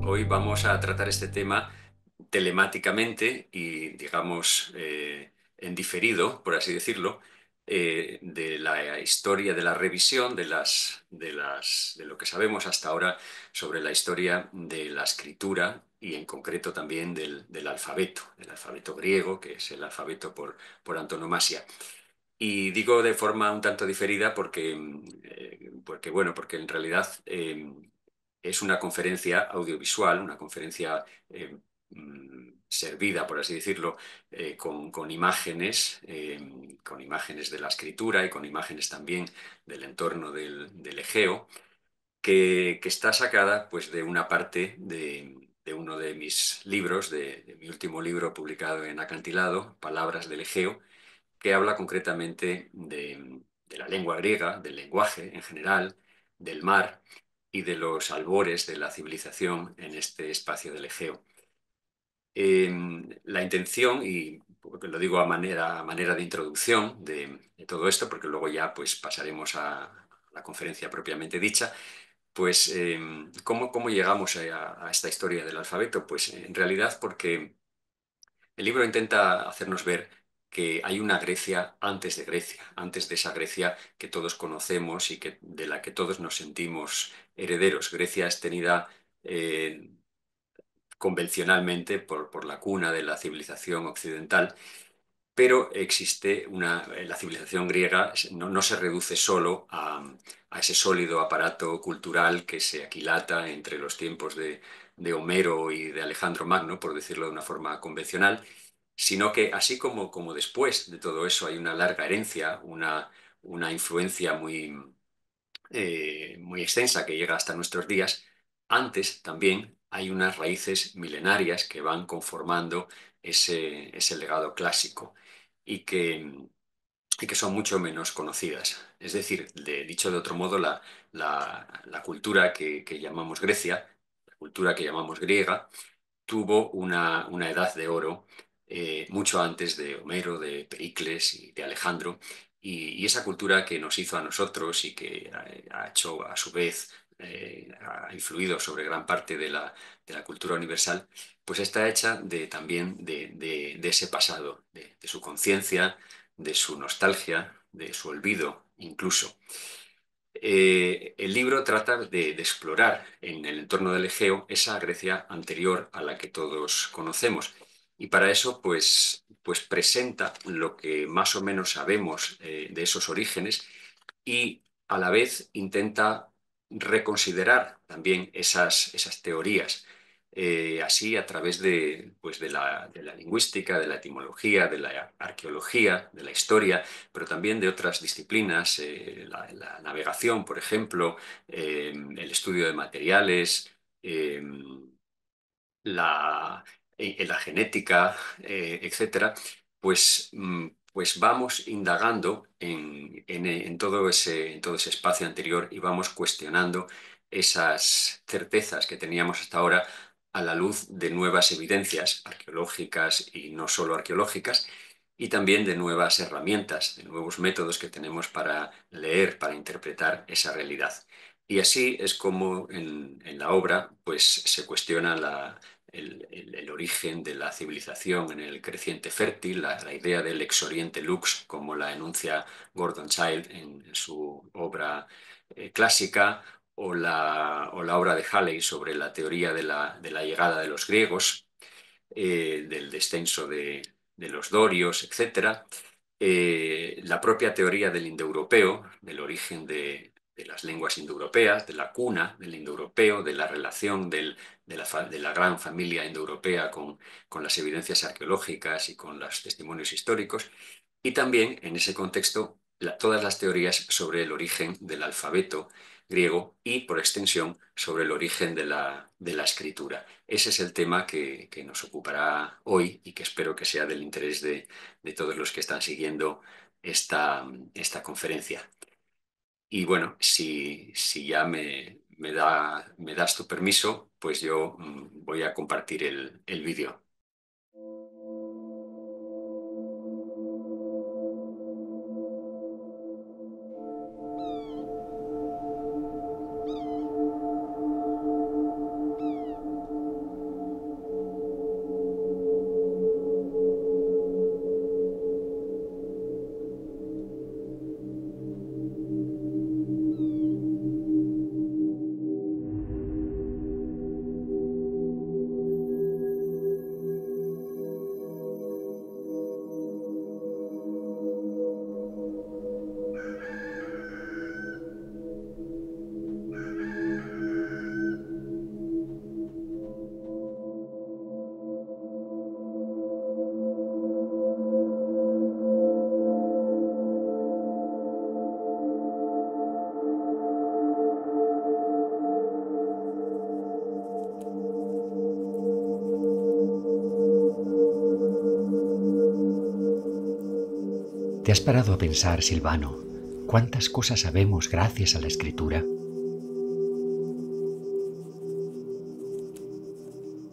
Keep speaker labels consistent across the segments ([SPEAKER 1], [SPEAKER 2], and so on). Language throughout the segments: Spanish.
[SPEAKER 1] Hoy vamos a tratar este tema telemáticamente y, digamos, en diferido, por así decirlo, de la historia, de la revisión de lo que sabemos hasta ahora sobre la historia de la escritura y en concreto también del alfabeto griego, que es el alfabeto por antonomasia. Y digo de forma un tanto diferida porque en realidad es una conferencia audiovisual, una conferencia servida, por así decirlo, con imágenes de la escritura y con imágenes también del entorno del Egeo, que está sacada pues, de una parte de uno de mis libros, de mi último libro publicado en Acantilado, Palabras del Egeo, que habla concretamente de la lengua griega, del lenguaje en general, del mar y de los albores de la civilización en este espacio del Egeo. La intención, y porque lo digo a manera de introducción de todo esto, porque luego ya pues, pasaremos a la conferencia propiamente dicha, pues ¿cómo llegamos a esta historia del alfabeto? Pues en realidad porque el libro intenta hacernos ver que hay una Grecia antes de Grecia, antes de esa Grecia que todos conocemos y de la que todos nos sentimos herederos. Grecia es tenida convencionalmente por la cuna de la civilización occidental, pero la civilización griega no se reduce solo a ese sólido aparato cultural que se aquilata entre los tiempos de Homero y de Alejandro Magno, por decirlo de una forma convencional, sino que así como después de todo eso hay una larga herencia, una influencia muy extensa que llega hasta nuestros días, antes también hay unas raíces milenarias que van conformando ese legado clásico y que son mucho menos conocidas. Es decir, dicho de otro modo, la cultura que llamamos Grecia, la cultura que llamamos griega, tuvo una edad de oro mucho antes de Homero, de Pericles y de Alejandro, y esa cultura que nos hizo a nosotros y que ha hecho a su vez, ha influido sobre gran parte de la cultura universal, pues está hecha también de ese pasado, de su conciencia, de su nostalgia, de su olvido incluso. El libro trata de explorar en el entorno del Egeo esa Grecia anterior a la que todos conocemos. Y para eso, pues presenta lo que más o menos sabemos de esos orígenes y a la vez intenta reconsiderar también esas teorías. Así, a través pues de la lingüística, de la etimología, de la arqueología, de la historia, pero también de otras disciplinas, la navegación, por ejemplo, el estudio de materiales, eh, la genética, etcétera, pues vamos indagando en todo ese espacio anterior y vamos cuestionando esas certezas que teníamos hasta ahora a la luz de nuevas evidencias arqueológicas y no solo arqueológicas, y también de nuevas herramientas, de nuevos métodos que tenemos para leer, para interpretar esa realidad. Y así es como en la obra pues, se cuestiona el origen de la civilización en el creciente fértil, la idea del ex oriente lux, como la enuncia Gordon Childe en su obra clásica, o la obra de Halley sobre la teoría de la llegada de los griegos, del descenso de los dorios, etcétera. La propia teoría del indoeuropeo, del origen de las lenguas indoeuropeas, de la cuna del indoeuropeo, de la relación de la gran familia indoeuropea con las evidencias arqueológicas y con los testimonios históricos, y también en ese contexto todas las teorías sobre el origen del alfabeto griego y, por extensión, sobre el origen de la escritura. Ese es el tema que nos ocupará hoy y que espero que sea del interés de todos los que están siguiendo esta conferencia. Y bueno, si ya me das tu permiso, pues yo voy a compartir el vídeo.
[SPEAKER 2] ¿Te has parado a pensar, Silvano, cuántas cosas sabemos gracias a la escritura?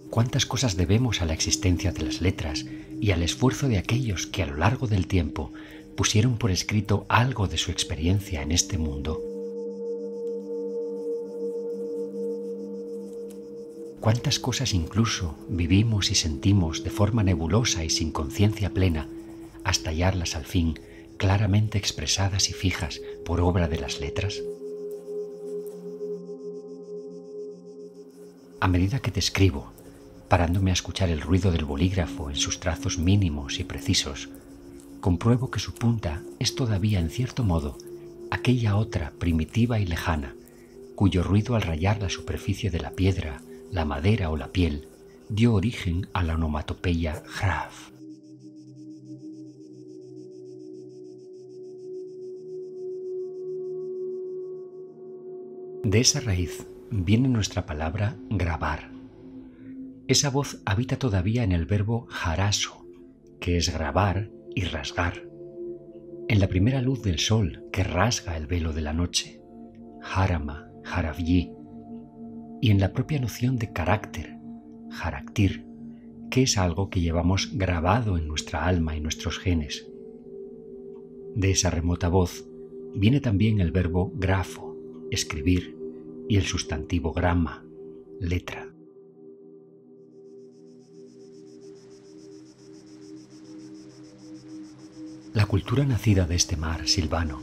[SPEAKER 2] ¿Cuántas cosas debemos a la existencia de las letras y al esfuerzo de aquellos que a lo largo del tiempo pusieron por escrito algo de su experiencia en este mundo? ¿Cuántas cosas incluso vivimos y sentimos de forma nebulosa y sin conciencia plena hasta hallarlas al fin claramente expresadas y fijas por obra de las letras? A medida que te escribo, parándome a escuchar el ruido del bolígrafo en sus trazos mínimos y precisos, compruebo que su punta es todavía, en cierto modo, aquella otra primitiva y lejana, cuyo ruido al rayar la superficie de la piedra, la madera o la piel, dio origen a la onomatopeya graf. De esa raíz viene nuestra palabra grabar. Esa voz habita todavía en el verbo jaraso, que es grabar y rasgar. En la primera luz del sol que rasga el velo de la noche, jarama, jaravyi, y en la propia noción de carácter, jaraktir, que es algo que llevamos grabado en nuestra alma y nuestros genes. De esa remota voz viene también el verbo grafo, escribir, y el sustantivo grama, letra. La cultura nacida de este mar, Silvano,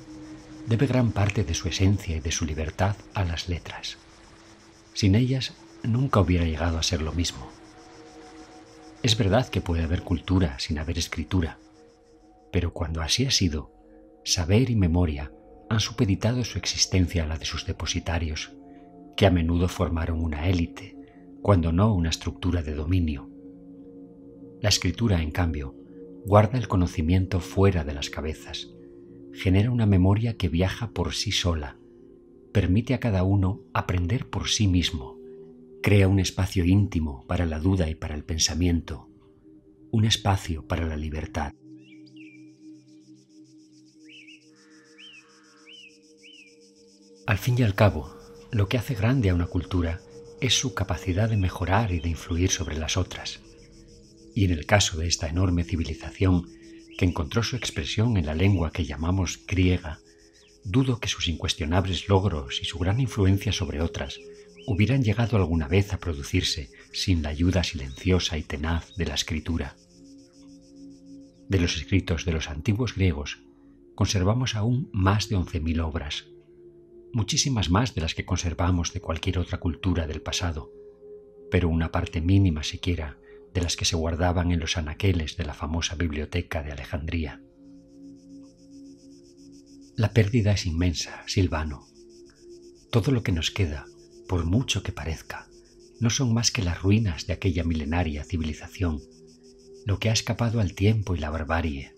[SPEAKER 2] debe gran parte de su esencia y de su libertad a las letras. Sin ellas nunca hubiera llegado a ser lo mismo. Es verdad que puede haber cultura sin haber escritura, pero cuando así ha sido, saber y memoria han supeditado su existencia a la de sus depositarios, que a menudo formaron una élite, cuando no una estructura de dominio. La escritura, en cambio, guarda el conocimiento fuera de las cabezas, genera una memoria que viaja por sí sola, permite a cada uno aprender por sí mismo, crea un espacio íntimo para la duda y para el pensamiento, un espacio para la libertad. Al fin y al cabo, lo que hace grande a una cultura es su capacidad de mejorar y de influir sobre las otras. Y en el caso de esta enorme civilización, que encontró su expresión en la lengua que llamamos griega, dudo que sus incuestionables logros y su gran influencia sobre otras hubieran llegado alguna vez a producirse sin la ayuda silenciosa y tenaz de la escritura. De los escritos de los antiguos griegos conservamos aún más de 11.000 obras, muchísimas más de las que conservamos de cualquier otra cultura del pasado, pero una parte mínima siquiera de las que se guardaban en los anaqueles de la famosa biblioteca de Alejandría. La pérdida es inmensa, Silvano. Todo lo que nos queda, por mucho que parezca, no son más que las ruinas de aquella milenaria civilización, lo que ha escapado al tiempo y la barbarie,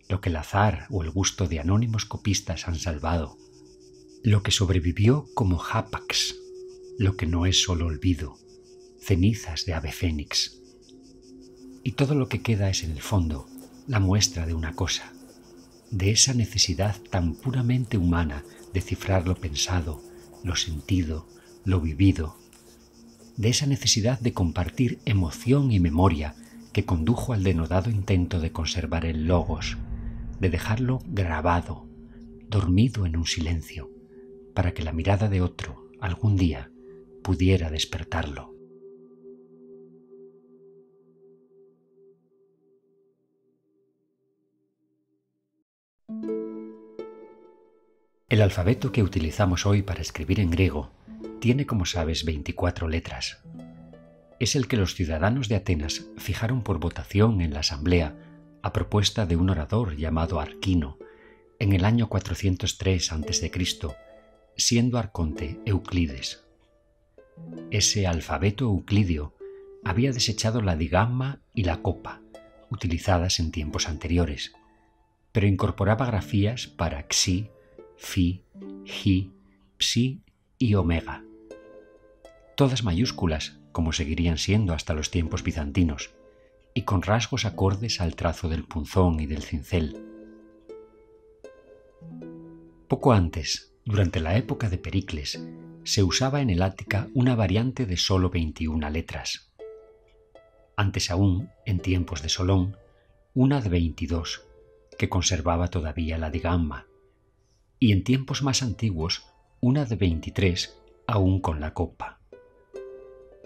[SPEAKER 2] lo que el azar o el gusto de anónimos copistas han salvado, lo que sobrevivió como hapax, lo que no es solo olvido, cenizas de ave fénix. Y todo lo que queda es en el fondo la muestra de una cosa, de esa necesidad tan puramente humana de cifrar lo pensado, lo sentido, lo vivido, de esa necesidad de compartir emoción y memoria que condujo al denodado intento de conservar el logos, de dejarlo grabado, dormido en un silencio, para que la mirada de otro, algún día, pudiera despertarlo. El alfabeto que utilizamos hoy para escribir en griego tiene, como sabes, 24 letras. Es el que los ciudadanos de Atenas fijaron por votación en la asamblea a propuesta de un orador llamado Arquino en el año 403 a.C., siendo arconte Euclides. Ese alfabeto euclidio había desechado la digamma y la copa, utilizadas en tiempos anteriores, pero incorporaba grafías para xi, fi, ji, psi y omega. Todas mayúsculas, como seguirían siendo hasta los tiempos bizantinos, y con rasgos acordes al trazo del punzón y del cincel. Poco antes, durante la época de Pericles, se usaba en el Ática una variante de solo 21 letras. Antes aún, en tiempos de Solón, una de 22, que conservaba todavía la digamma, y en tiempos más antiguos, una de 23, aún con la copa.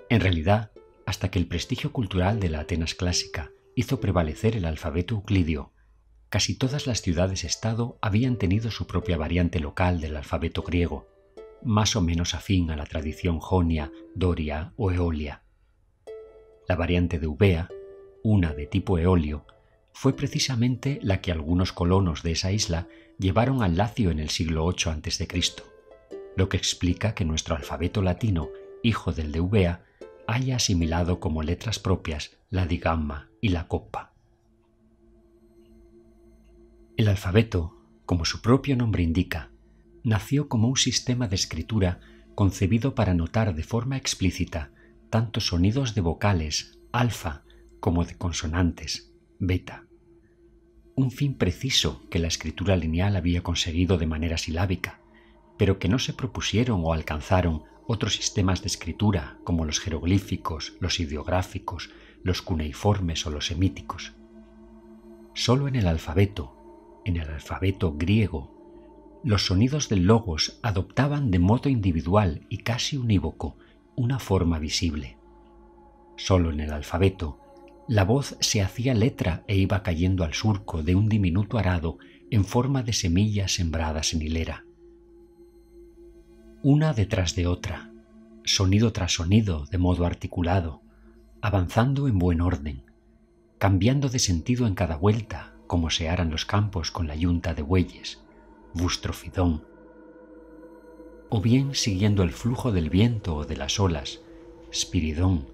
[SPEAKER 2] En realidad, hasta que el prestigio cultural de la Atenas clásica hizo prevalecer el alfabeto euclidio, casi todas las ciudades-estado habían tenido su propia variante local del alfabeto griego, más o menos afín a la tradición jonia, doria o eolia. La variante de Eubea, una de tipo eolio, fue precisamente la que algunos colonos de esa isla llevaron al Lacio en el siglo VIII a.C., lo que explica que nuestro alfabeto latino, hijo del de Eubea, haya asimilado como letras propias la digamma y la copa. El alfabeto, como su propio nombre indica, nació como un sistema de escritura concebido para notar de forma explícita tanto sonidos de vocales, alfa, como de consonantes, beta. Un fin preciso que la escritura lineal había conseguido de manera silábica, pero que no se propusieron o alcanzaron otros sistemas de escritura como los jeroglíficos, los ideográficos, los cuneiformes o los semíticos. Solo en el alfabeto griego, los sonidos del logos adoptaban de modo individual y casi unívoco una forma visible. Solo en el alfabeto, la voz se hacía letra e iba cayendo al surco de un diminuto arado en forma de semillas sembradas en hilera. Una detrás de otra, sonido tras sonido de modo articulado, avanzando en buen orden, cambiando de sentido en cada vuelta, como se aran los campos con la yunta de bueyes, bustrofidón, o bien siguiendo el flujo del viento o de las olas, spiridón,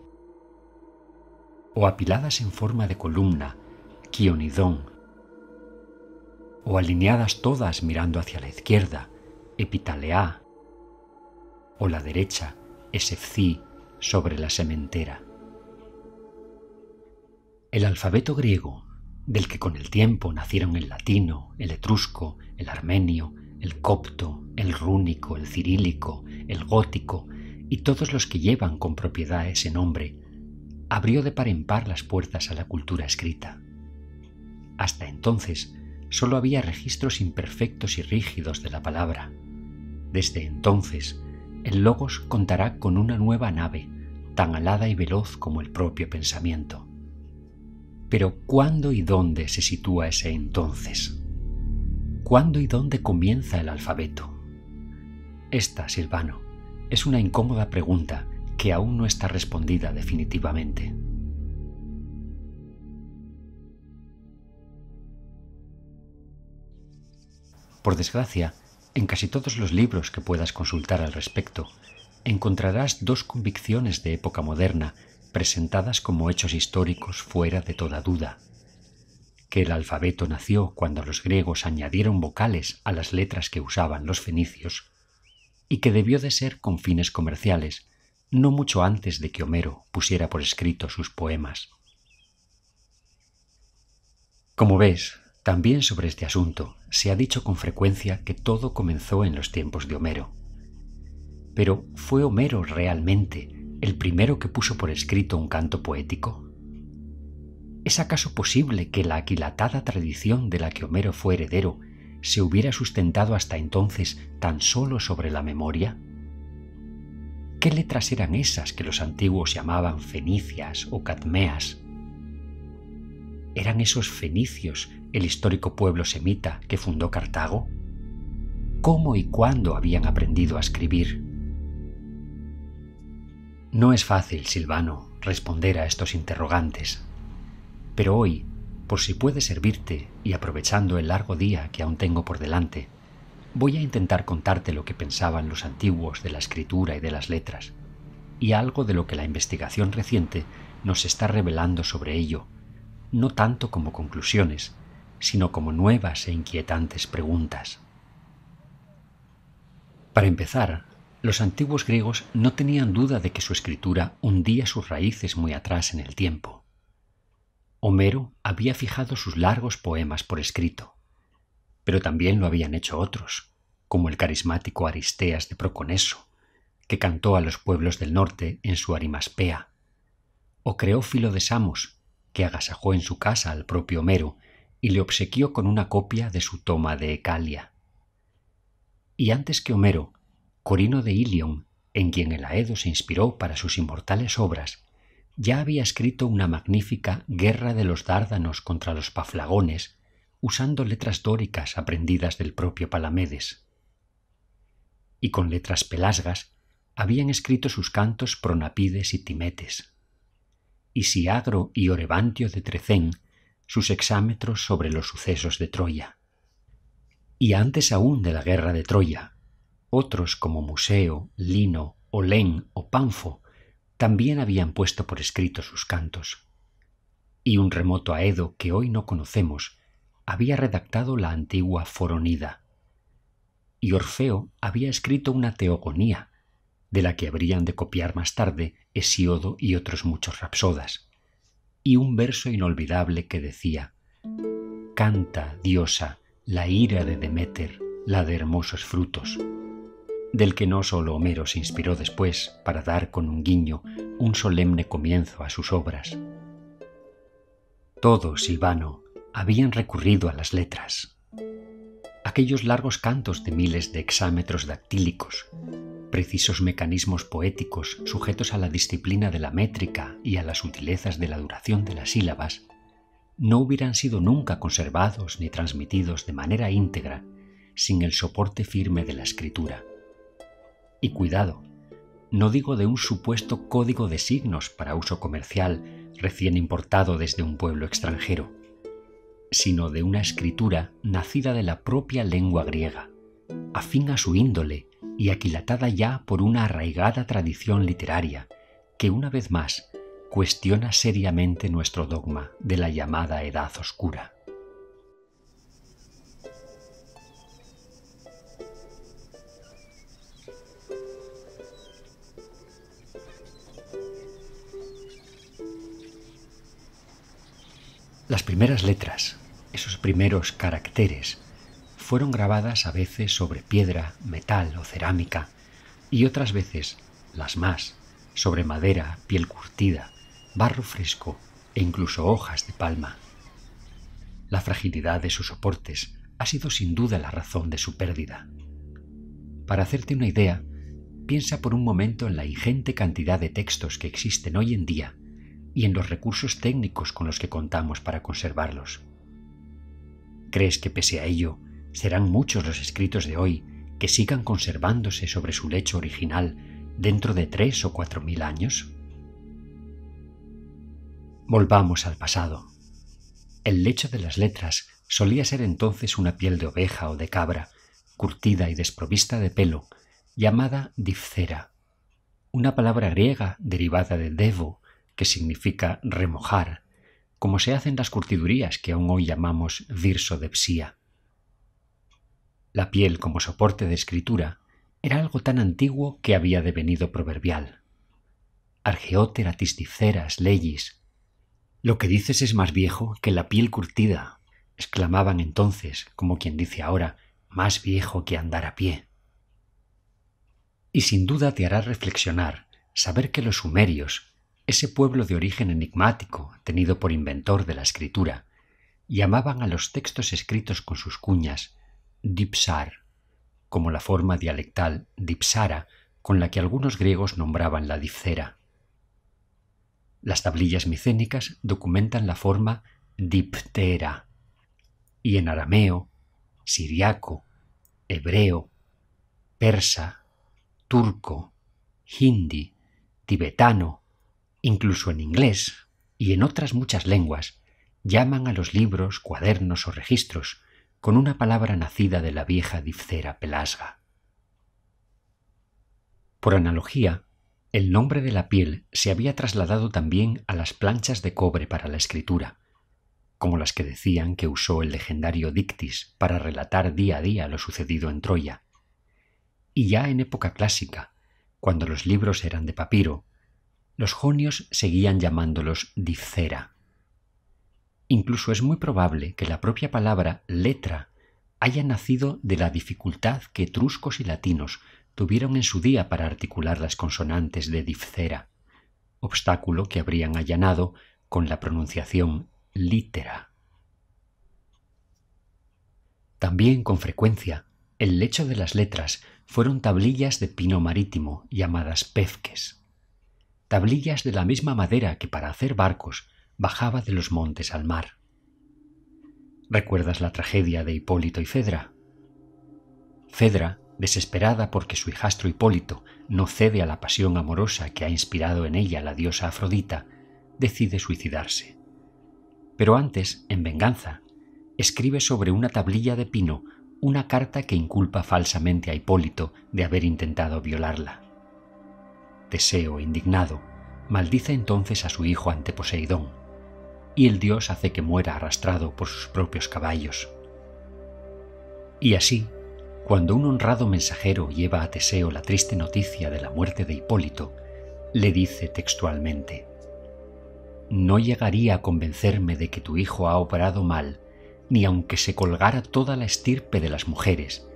[SPEAKER 2] o apiladas en forma de columna, quionidón, o alineadas todas mirando hacia la izquierda, epitaleá, o la derecha, esefcí, sobre la sementera. El alfabeto griego, del que con el tiempo nacieron el latino, el etrusco, el armenio, el copto, el rúnico, el cirílico, el gótico y todos los que llevan con propiedad ese nombre, abrió de par en par las puertas a la cultura escrita. Hasta entonces solo había registros imperfectos y rígidos de la palabra. Desde entonces, el logos contará con una nueva nave, tan alada y veloz como el propio pensamiento. Pero ¿cuándo y dónde se sitúa ese entonces? ¿Cuándo y dónde comienza el alfabeto? Esta, Silvano, es una incómoda pregunta que aún no está respondida definitivamente. Por desgracia, en casi todos los libros que puedas consultar al respecto, encontrarás dos convicciones de época moderna presentadas como hechos históricos fuera de toda duda: que el alfabeto nació cuando los griegos añadieron vocales a las letras que usaban los fenicios, y que debió de ser con fines comerciales, no mucho antes de que Homero pusiera por escrito sus poemas. Como ves, también sobre este asunto se ha dicho con frecuencia que todo comenzó en los tiempos de Homero. Pero ¿fue Homero realmente el primero que puso por escrito un canto poético? ¿Es acaso posible que la aquilatada tradición de la que Homero fue heredero se hubiera sustentado hasta entonces tan solo sobre la memoria? ¿Qué letras eran esas que los antiguos llamaban fenicias o cadmeas? ¿Eran esos fenicios el histórico pueblo semita que fundó Cartago? ¿Cómo y cuándo habían aprendido a escribir? No es fácil, Silvano, responder a estos interrogantes, pero hoy, por si puede servirte y aprovechando el largo día que aún tengo por delante, voy a intentar contarte lo que pensaban los antiguos de la escritura y de las letras, y algo de lo que la investigación reciente nos está revelando sobre ello, no tanto como conclusiones, sino como nuevas e inquietantes preguntas. Para empezar, los antiguos griegos no tenían duda de que su escritura hundía sus raíces muy atrás en el tiempo. Homero había fijado sus largos poemas por escrito, pero también lo habían hecho otros, como el carismático Aristeas de Proconeso, que cantó a los pueblos del norte en su Arimaspea, o creó Filo de Samos, que agasajó en su casa al propio Homero y le obsequió con una copia de su toma de Ecalia. Y antes que Homero, Corino de Ilion, en quien el Aedo se inspiró para sus inmortales obras, ya había escrito una magnífica Guerra de los Dárdanos contra los Paflagones, usando letras dóricas aprendidas del propio Palamedes. Y con letras pelasgas habían escrito sus cantos Pronapides y Timetes, y Siagro y Orebantio de Trecén sus hexámetros sobre los sucesos de Troya. Y antes aún de la guerra de Troya, otros como Museo, Lino, Olén o Panfo también habían puesto por escrito sus cantos. Y un remoto Aedo que hoy no conocemos había redactado la antigua Foronida. Y Orfeo había escrito una teogonía, de la que habrían de copiar más tarde Hesíodo y otros muchos rapsodas, y un verso inolvidable que decía: «Canta, diosa, la ira de Deméter, la de hermosos frutos», del que no solo Homero se inspiró después para dar con un guiño un solemne comienzo a sus obras. Todos, Silvano, habían recurrido a las letras. Aquellos largos cantos de miles de hexámetros dactílicos, precisos mecanismos poéticos sujetos a la disciplina de la métrica y a las sutilezas de la duración de las sílabas, no hubieran sido nunca conservados ni transmitidos de manera íntegra sin el soporte firme de la escritura. Y cuidado, no digo de un supuesto código de signos para uso comercial recién importado desde un pueblo extranjero, sino de una escritura nacida de la propia lengua griega, afín a su índole y aquilatada ya por una arraigada tradición literaria que una vez más cuestiona seriamente nuestro dogma de la llamada Edad Oscura. Las primeras letras, esos primeros caracteres, fueron grabadas a veces sobre piedra, metal o cerámica, y otras veces, las más, sobre madera, piel curtida, barro fresco e incluso hojas de palma. La fragilidad de sus soportes ha sido sin duda la razón de su pérdida. Para hacerte una idea, piensa por un momento en la ingente cantidad de textos que existen hoy en día y en los recursos técnicos con los que contamos para conservarlos. ¿Crees que pese a ello serán muchos los escritos de hoy que sigan conservándose sobre su lecho original dentro de 3 o 4 mil años? Volvamos al pasado. El lecho de las letras solía ser entonces una piel de oveja o de cabra, curtida y desprovista de pelo, llamada dipcera, una palabra griega derivada de devo, que significa remojar, como se hacen las curtidurías que aún hoy llamamos virsodepsia. La piel como soporte de escritura era algo tan antiguo que había devenido proverbial. Argeoteratis dipceras legis. Lo que dices es más viejo que la piel curtida, exclamaban entonces, como quien dice ahora, más viejo que andar a pie. Y sin duda te hará reflexionar saber que los sumerios, ese pueblo de origen enigmático tenido por inventor de la escritura, llamaban a los textos escritos con sus cuñas dipsar, como la forma dialectal dipsara con la que algunos griegos nombraban la dipcera. Las tablillas micénicas documentan la forma diptera, y en arameo, siriaco, hebreo, persa, turco, hindi, tibetano, incluso en inglés y en otras muchas lenguas, llaman a los libros, cuadernos o registros con una palabra nacida de la vieja dipcera pelasga. Por analogía, el nombre de la piel se había trasladado también a las planchas de cobre para la escritura, como las que decían que usó el legendario Dictis para relatar día a día lo sucedido en Troya. Y ya en época clásica, cuando los libros eran de papiro, los jonios seguían llamándolos dipcera. Incluso es muy probable que la propia palabra letra haya nacido de la dificultad que etruscos y latinos tuvieron en su día para articular las consonantes de difcera, obstáculo que habrían allanado con la pronunciación litera. También, con frecuencia, el lecho de las letras fueron tablillas de pino marítimo llamadas pefques, tablillas de la misma madera que para hacer barcos bajaba de los montes al mar. ¿Recuerdas la tragedia de Hipólito y Fedra? Fedra, desesperada porque su hijastro Hipólito no cede a la pasión amorosa que ha inspirado en ella la diosa Afrodita, decide suicidarse. Pero antes, en venganza, escribe sobre una tablilla de pino una carta que inculpa falsamente a Hipólito de haber intentado violarla. Teseo, indignado, maldice entonces a su hijo ante Poseidón, y el dios hace que muera arrastrado por sus propios caballos. Y así, cuando un honrado mensajero lleva a Teseo la triste noticia de la muerte de Hipólito, le dice textualmente: «No llegaría a convencerme de que tu hijo ha obrado mal, ni aunque se colgara toda la estirpe de las mujeres,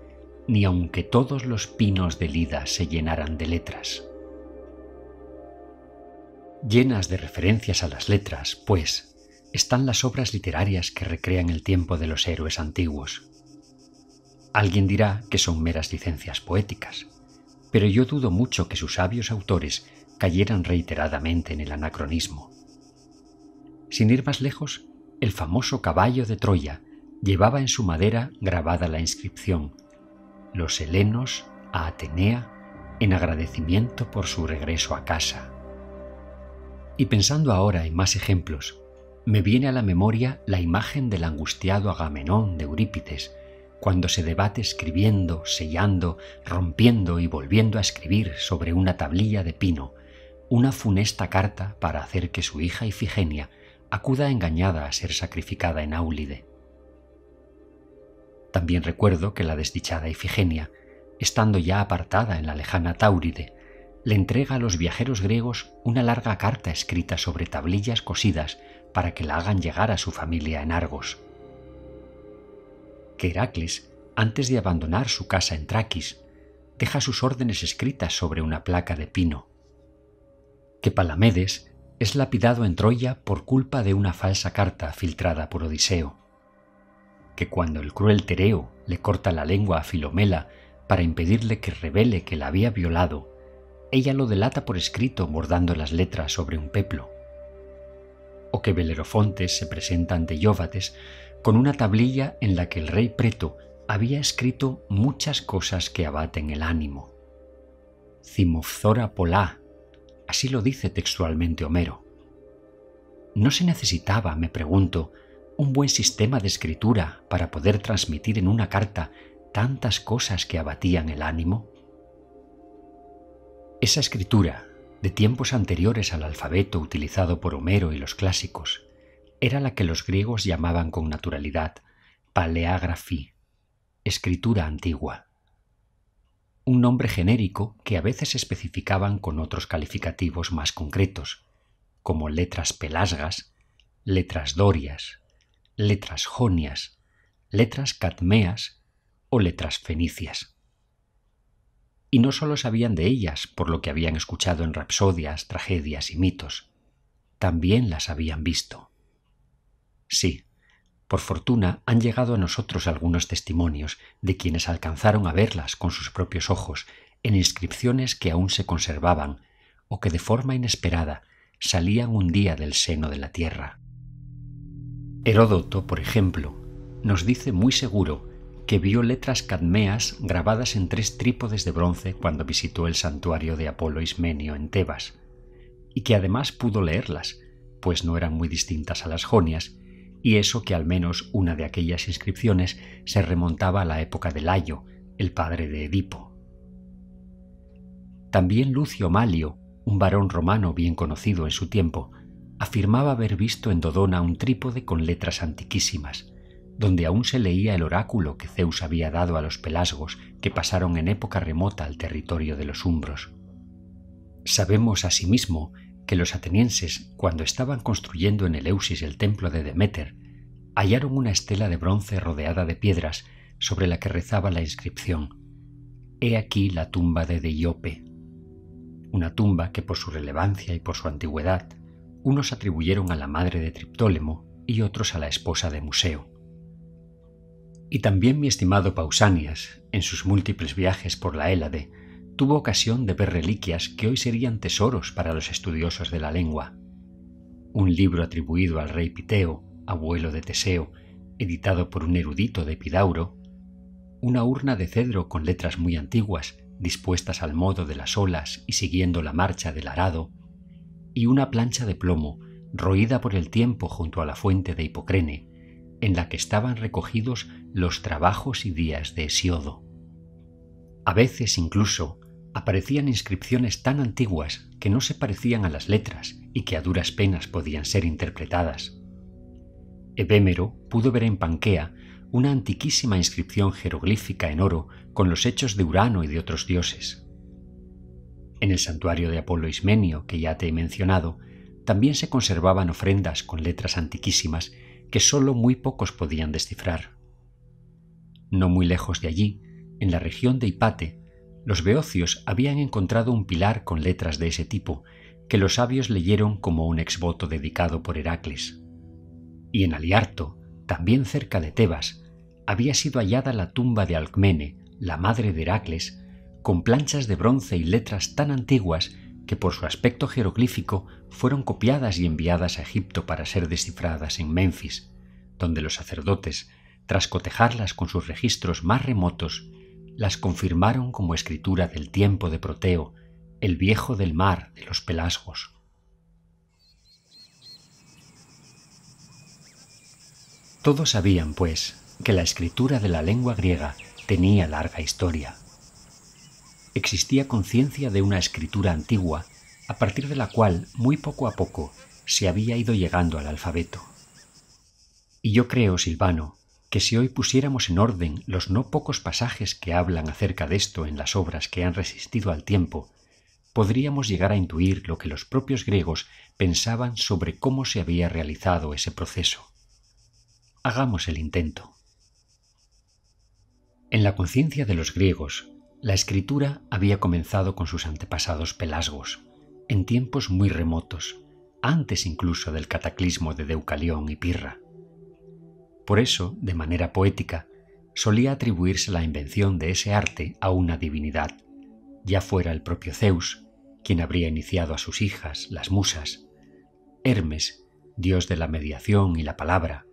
[SPEAKER 2] ni aunque todos los pinos del Ida se llenaran de letras». Llenas de referencias a las letras, pues, están las obras literarias que recrean el tiempo de los héroes antiguos. Alguien dirá que son meras licencias poéticas, pero yo dudo mucho que sus sabios autores cayeran reiteradamente en el anacronismo. Sin ir más lejos, el famoso caballo de Troya llevaba en su madera grabada la inscripción: «Los helenos a Atenea en agradecimiento por su regreso a casa». Y pensando ahora en más ejemplos, me viene a la memoria la imagen del angustiado Agamenón de Eurípides, cuando se debate escribiendo, sellando, rompiendo y volviendo a escribir sobre una tablilla de pino una funesta carta para hacer que su hija Ifigenia acuda engañada a ser sacrificada en Áulide. También recuerdo que la desdichada Ifigenia, estando ya apartada en la lejana Táuride, le entrega a los viajeros griegos una larga carta escrita sobre tablillas cosidas para que la hagan llegar a su familia en Argos. Que Heracles, antes de abandonar su casa en Traquis, deja sus órdenes escritas sobre una placa de pino. Que Palamedes es lapidado en Troya por culpa de una falsa carta filtrada por Odiseo. Que cuando el cruel Tereo le corta la lengua a Filomela para impedirle que revele que la había violado, ella lo delata por escrito bordando las letras sobre un peplo. O que Belerofontes se presenta ante Ióbates con una tablilla en la que el rey Preto había escrito muchas cosas que abaten el ánimo. Cimofthora polá, así lo dice textualmente Homero. ¿No se necesitaba, me pregunto, un buen sistema de escritura para poder transmitir en una carta tantas cosas que abatían el ánimo? Esa escritura, de tiempos anteriores al alfabeto utilizado por Homero y los clásicos, era la que los griegos llamaban con naturalidad paleagrafí, escritura antigua. Un nombre genérico que a veces especificaban con otros calificativos más concretos, como letras pelasgas, letras dorias, letras jonias, letras cadmeas o letras fenicias. Y no solo sabían de ellas por lo que habían escuchado en rapsodias, tragedias y mitos, también las habían visto. Sí, por fortuna han llegado a nosotros algunos testimonios de quienes alcanzaron a verlas con sus propios ojos en inscripciones que aún se conservaban o que de forma inesperada salían un día del seno de la tierra. Heródoto, por ejemplo, nos dice muy seguro que vio letras cadmeas grabadas en 3 trípodes de bronce cuando visitó el santuario de Apolo Ismenio en Tebas, y que además pudo leerlas, pues no eran muy distintas a las jonias, y eso que al menos una de aquellas inscripciones se remontaba a la época de Layo, el padre de Edipo. También Lucio Malio, un varón romano bien conocido en su tiempo, afirmaba haber visto en Dodona un trípode con letras antiquísimas, donde aún se leía el oráculo que Zeus había dado a los pelasgos que pasaron en época remota al territorio de los umbros. Sabemos asimismo que los atenienses, cuando estaban construyendo en Eleusis el templo de Deméter, hallaron una estela de bronce rodeada de piedras sobre la que rezaba la inscripción: «He aquí la tumba de Deiope», una tumba que por su relevancia y por su antigüedad unos atribuyeron a la madre de Triptólemo y otros a la esposa de Museo. Y también mi estimado Pausanias, en sus múltiples viajes por la Hélade, tuvo ocasión de ver reliquias que hoy serían tesoros para los estudiosos de la lengua. Un libro atribuido al rey Piteo, abuelo de Teseo, editado por un erudito de Epidauro, una urna de cedro con letras muy antiguas, dispuestas al modo de las olas y siguiendo la marcha del arado, y una plancha de plomo roída por el tiempo junto a la fuente de Hipocrene, en la que estaban recogidos los trabajos y días de Hesíodo. A veces incluso aparecían inscripciones tan antiguas que no se parecían a las letras y que a duras penas podían ser interpretadas. Epémero pudo ver en Panquea una antiquísima inscripción jeroglífica en oro con los hechos de Urano y de otros dioses. En el santuario de Apolo Ismenio, que ya te he mencionado, también se conservaban ofrendas con letras antiquísimas que sólo muy pocos podían descifrar. No muy lejos de allí, en la región de Hipate, los beocios habían encontrado un pilar con letras de ese tipo que los sabios leyeron como un exvoto dedicado por Heracles. Y en Aliarto, también cerca de Tebas, había sido hallada la tumba de Alcmene, la madre de Heracles, con planchas de bronce y letras tan antiguas que por su aspecto jeroglífico fueron copiadas y enviadas a Egipto para ser descifradas en Menfis, donde los sacerdotes, tras cotejarlas con sus registros más remotos, las confirmaron como escritura del tiempo de Proteo, el viejo del mar de los Pelasgos. Todos sabían, pues, que la escritura de la lengua griega tenía larga historia. Existía conciencia de una escritura antigua, a partir de la cual, muy poco a poco, se había ido llegando al alfabeto. Y yo creo, Silvano, que si hoy pusiéramos en orden los no pocos pasajes que hablan acerca de esto en las obras que han resistido al tiempo, podríamos llegar a intuir lo que los propios griegos pensaban sobre cómo se había realizado ese proceso. Hagamos el intento. En la conciencia de los griegos, la escritura había comenzado con sus antepasados pelasgos, en tiempos muy remotos, antes incluso del cataclismo de Deucalión y Pirra. Por eso, de manera poética, solía atribuirse la invención de ese arte a una divinidad, ya fuera el propio Zeus, quien habría iniciado a sus hijas, las musas, Hermes, dios de la mediación y la palabra,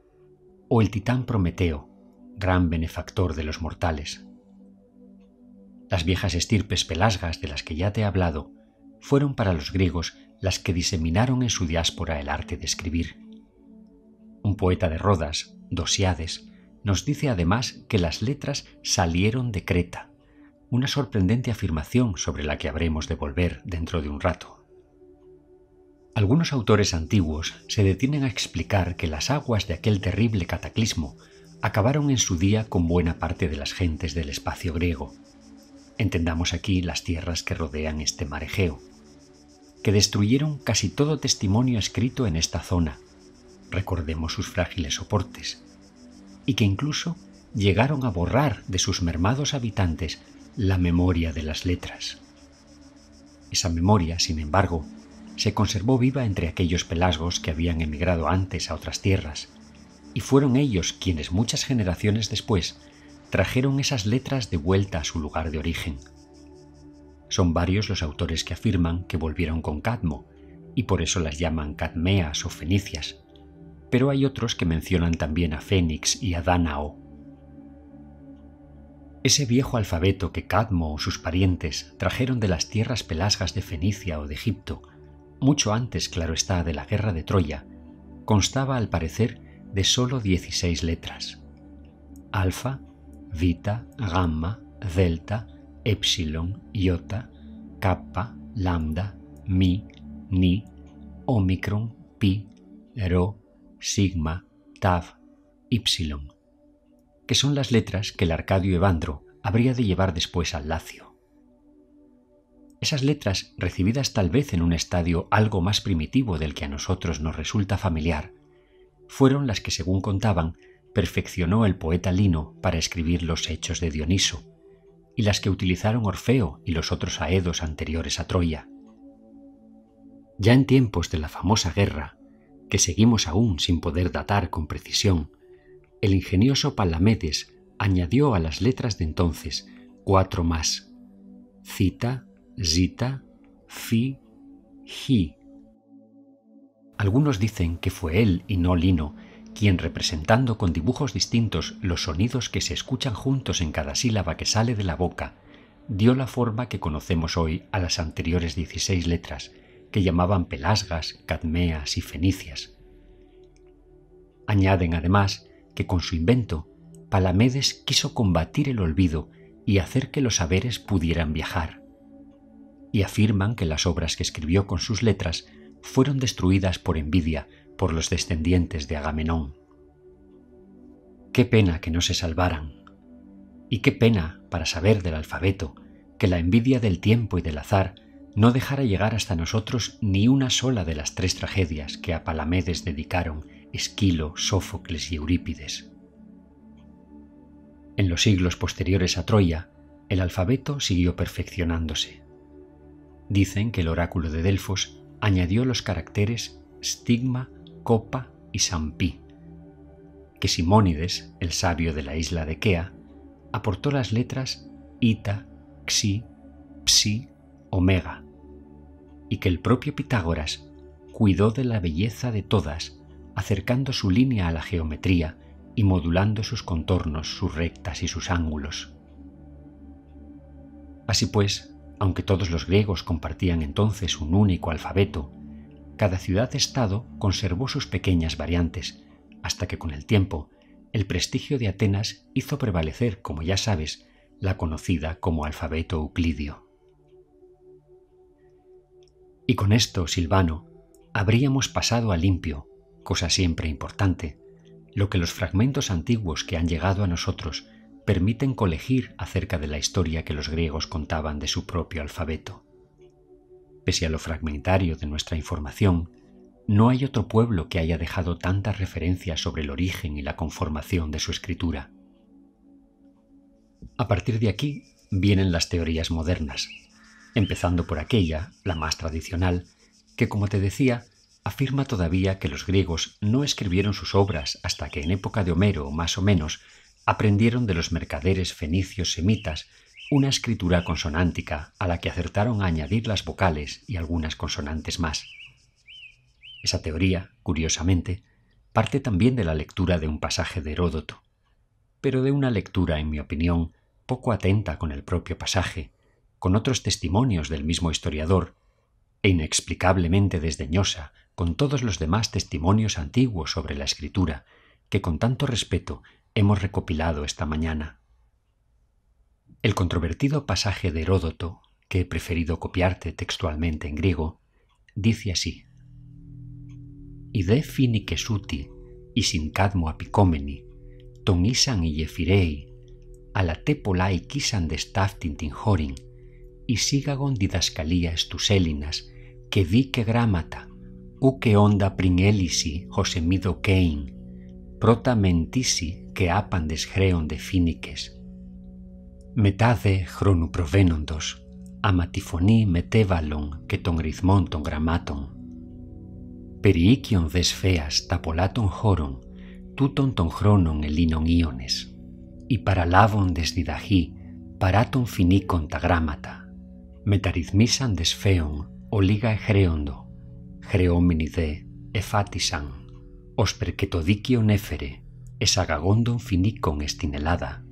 [SPEAKER 2] o el titán Prometeo, gran benefactor de los mortales. Las viejas estirpes pelasgas de las que ya te he hablado fueron para los griegos las que diseminaron en su diáspora el arte de escribir. Un poeta de Rodas, Dosiades, nos dice además que las letras salieron de Creta, una sorprendente afirmación sobre la que habremos de volver dentro de un rato. Algunos autores antiguos se detienen a explicar que las aguas de aquel terrible cataclismo acabaron en su día con buena parte de las gentes del espacio griego. Entendamos aquí las tierras que rodean este mar Egeo, que destruyeron casi todo testimonio escrito en esta zona, recordemos sus frágiles soportes, y que incluso llegaron a borrar de sus mermados habitantes la memoria de las letras. Esa memoria, sin embargo, se conservó viva entre aquellos pelasgos que habían emigrado antes a otras tierras, y fueron ellos quienes muchas generaciones después trajeron esas letras de vuelta a su lugar de origen. Son varios los autores que afirman que volvieron con Cadmo, y por eso las llaman cadmeas o fenicias, pero hay otros que mencionan también a Fénix y a Dánao. Ese viejo alfabeto que Cadmo o sus parientes trajeron de las tierras pelasgas de Fenicia o de Egipto, mucho antes, claro está, de la guerra de Troya, constaba al parecer de solo 16 letras: alfa, beta, gamma, delta, epsilon, iota, kappa, lambda, mi, ni, omicron, pi, rho, sigma, tav, ypsilon, que son las letras que el Arcadio Evandro habría de llevar después al Lacio. Esas letras, recibidas tal vez en un estadio algo más primitivo del que a nosotros nos resulta familiar, fueron las que, según contaban, perfeccionó el poeta Lino para escribir los Hechos de Dioniso, y las que utilizaron Orfeo y los otros aedos anteriores a Troya. Ya en tiempos de la famosa guerra, que seguimos aún sin poder datar con precisión, el ingenioso Palamedes añadió a las letras de entonces 4 más: cita, zita, fi, ji. Algunos dicen que fue él y no Lino quien, representando con dibujos distintos los sonidos que se escuchan juntos en cada sílaba que sale de la boca, dio la forma que conocemos hoy a las anteriores 16 letras, que llamaban pelasgas, cadmeas y fenicias. Añaden además que con su invento, Palamedes quiso combatir el olvido y hacer que los saberes pudieran viajar. Y afirman que las obras que escribió con sus letras fueron destruidas por envidia por los descendientes de Agamenón. Qué pena que no se salvaran. Y qué pena, para saber del alfabeto, que la envidia del tiempo y del azar no dejara llegar hasta nosotros ni una sola de las 3 tragedias que a Palamedes dedicaron Esquilo, Sófocles y Eurípides. En los siglos posteriores a Troya, el alfabeto siguió perfeccionándose. Dicen que el oráculo de Delfos añadió los caracteres stigma, copa y sampí, que Simónides, el sabio de la isla de Quea, aportó las letras ita, xi, psi, omega, y que el propio Pitágoras cuidó de la belleza de todas, acercando su línea a la geometría y modulando sus contornos, sus rectas y sus ángulos. Así pues, aunque todos los griegos compartían entonces un único alfabeto, cada ciudad-estado conservó sus pequeñas variantes, hasta que con el tiempo el prestigio de Atenas hizo prevalecer, como ya sabes, la conocida como alfabeto euclidio. Y con esto, Silvano, habríamos pasado a limpio, cosa siempre importante, lo que los fragmentos antiguos que han llegado a nosotros permiten colegir acerca de la historia que los griegos contaban de su propio alfabeto. Pese a lo fragmentario de nuestra información, no hay otro pueblo que haya dejado tantas referencias sobre el origen y la conformación de su escritura. A partir de aquí vienen las teorías modernas, empezando por aquella, la más tradicional, que, como te decía, afirma todavía que los griegos no escribieron sus obras hasta que en época de Homero, más o menos, aprendieron de los mercaderes fenicios semitas una escritura consonántica a la que acertaron a añadir las vocales y algunas consonantes más. Esa teoría, curiosamente, parte también de la lectura de un pasaje de Heródoto, pero de una lectura, en mi opinión, poco atenta con el propio pasaje, con otros testimonios del mismo historiador, e inexplicablemente desdeñosa con todos los demás testimonios antiguos sobre la escritura que con tanto respeto hemos recopilado esta mañana. El controvertido pasaje de Heródoto, que he preferido copiarte textualmente en griego, dice así: «Ide finike suti, y sincadmo apicomeni, ton isan y yefirei, alatepolai kisan de staftintin horin, y sigagon didascalía estusélinas, que vi que grámata, uke onda prinelisi josemido kein, prota mentisi que apandes greon de fínikes. Μετάδε χρονοπροβαίνοντος, άμα τη φωνή μετέβαλλον και των ρυθμών των γραμμάτων. Περιοίκιον δε σφαίας τα πολλά των χώρων, τούτων των χρόνων Ελλήνων Ίωνες, οι παραλάβοντες διδαχή παρά των φινίκων τα γράμματα, μεταρρυθμίσαντες σφαίων ολίγα εχρέοντο, χρεόμενοι δε εφάτισαν, ώσπερ και το δίκαιον έφερε, εσαγαγόντων φινίκων εστιν Ελλάδα,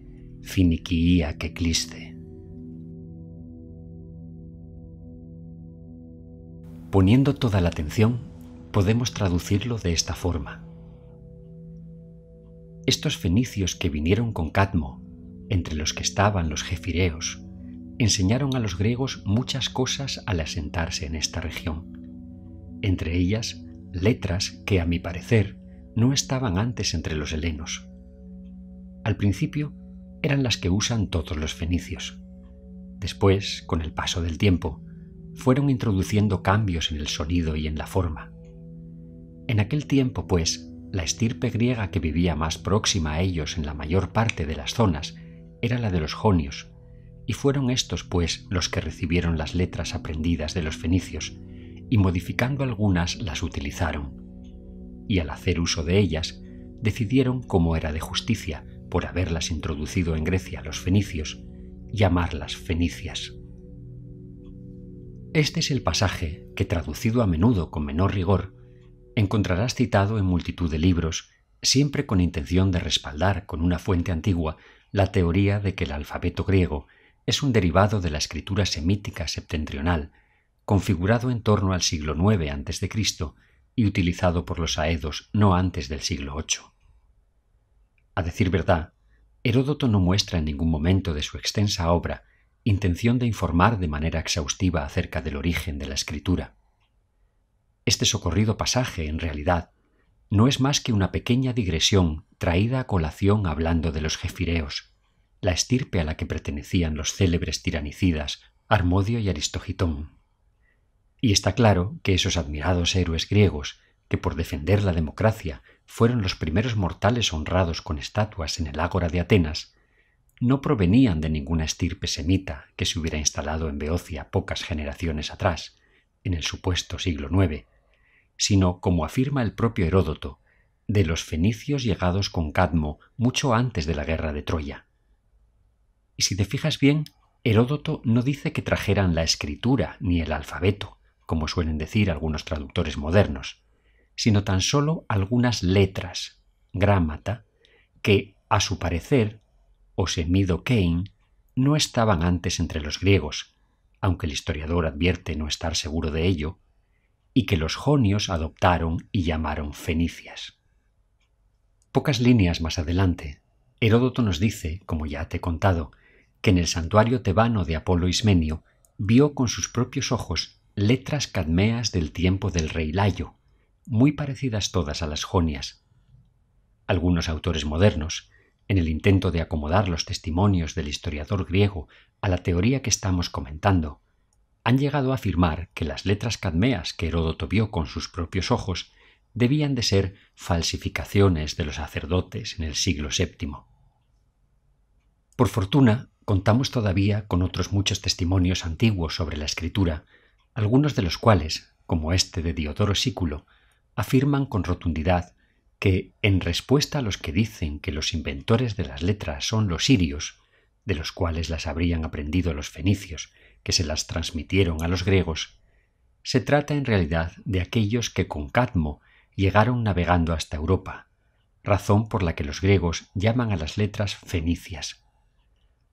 [SPEAKER 2] finiquía que cliste». Poniendo toda la atención, podemos traducirlo de esta forma. Estos fenicios que vinieron con Cadmo, entre los que estaban los jefireos, enseñaron a los griegos muchas cosas al asentarse en esta región, entre ellas letras que, a mi parecer, no estaban antes entre los helenos. Al principio, eran las que usan todos los fenicios. Después, con el paso del tiempo, fueron introduciendo cambios en el sonido y en la forma. En aquel tiempo, pues, la estirpe griega que vivía más próxima a ellos en la mayor parte de las zonas era la de los jonios, y fueron estos, pues, los que recibieron las letras aprendidas de los fenicios, y modificando algunas las utilizaron. Y al hacer uso de ellas, decidieron, como era de justicia, por haberlas introducido en Grecia los fenicios, llamarlas fenicias. Este es el pasaje que, traducido a menudo con menor rigor, encontrarás citado en multitud de libros, siempre con intención de respaldar con una fuente antigua la teoría de que el alfabeto griego es un derivado de la escritura semítica septentrional, configurado en torno al siglo IX a.C. y utilizado por los aedos no antes del siglo VIII. A decir verdad, Heródoto no muestra en ningún momento de su extensa obra intención de informar de manera exhaustiva acerca del origen de la escritura. Este socorrido pasaje, en realidad, no es más que una pequeña digresión traída a colación hablando de los gefireos, la estirpe a la que pertenecían los célebres tiranicidas Harmodio y Aristogitón. Y está claro que esos admirados héroes griegos, que por defender la democracia fueron los primeros mortales honrados con estatuas en el Ágora de Atenas, no provenían de ninguna estirpe semita que se hubiera instalado en Beocia pocas generaciones atrás, en el supuesto siglo IX, sino, como afirma el propio Heródoto, de los fenicios llegados con Cadmo mucho antes de la guerra de Troya. Y si te fijas bien, Heródoto no dice que trajeran la escritura ni el alfabeto, como suelen decir algunos traductores modernos, sino tan solo algunas letras, grámata, que, a su parecer, o semidokein, no estaban antes entre los griegos, aunque el historiador advierte no estar seguro de ello, y que los jonios adoptaron y llamaron fenicias. Pocas líneas más adelante, Heródoto nos dice, como ya te he contado, que en el santuario tebano de Apolo Ismenio vio con sus propios ojos letras cadmeas del tiempo del rey Layo, muy parecidas todas a las jonias. Algunos autores modernos, en el intento de acomodar los testimonios del historiador griego a la teoría que estamos comentando, han llegado a afirmar que las letras cadmeas que Heródoto vio con sus propios ojos debían de ser falsificaciones de los sacerdotes en el siglo VII. Por fortuna, contamos todavía con otros muchos testimonios antiguos sobre la escritura, algunos de los cuales, como este de Diodoro Sículo, afirman con rotundidad que, en respuesta a los que dicen que los inventores de las letras son los sirios, de los cuales las habrían aprendido los fenicios, que se las transmitieron a los griegos, se trata en realidad de aquellos que con Cadmo llegaron navegando hasta Europa, razón por la que los griegos llaman a las letras fenicias.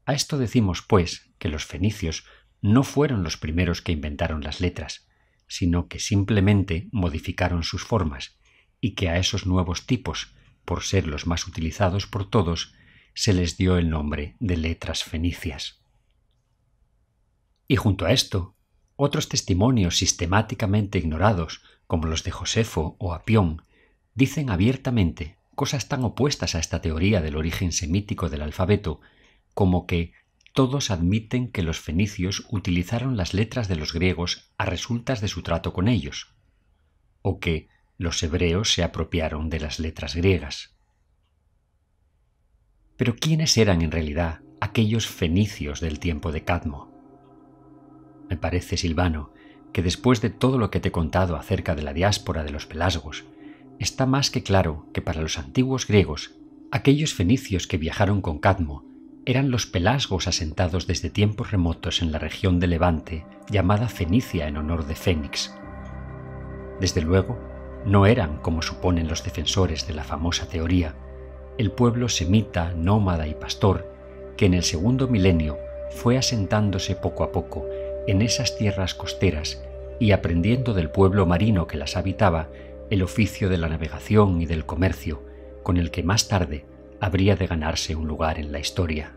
[SPEAKER 2] A esto decimos, pues, que los fenicios no fueron los primeros que inventaron las letras, sino que simplemente modificaron sus formas, y que a esos nuevos tipos, por ser los más utilizados por todos, se les dio el nombre de letras fenicias. Y junto a esto, otros testimonios sistemáticamente ignorados, como los de Josefo o Apión, dicen abiertamente cosas tan opuestas a esta teoría del origen semítico del alfabeto, como que todos admiten que los fenicios utilizaron las letras de los griegos a resultas de su trato con ellos, o que los hebreos se apropiaron de las letras griegas. Pero ¿quiénes eran en realidad aquellos fenicios del tiempo de Cadmo? Me parece, Silvano, que después de todo lo que te he contado acerca de la diáspora de los pelasgos, está más que claro que para los antiguos griegos, aquellos fenicios que viajaron con Cadmo eran los pelasgos asentados desde tiempos remotos en la región de Levante, llamada Fenicia en honor de Fénix. Desde luego, no eran, como suponen los defensores de la famosa teoría, el pueblo semita, nómada y pastor que en el segundo milenio fue asentándose poco a poco en esas tierras costeras y aprendiendo del pueblo marino que las habitaba el oficio de la navegación y del comercio, con el que más tarde habría de ganarse un lugar en la historia.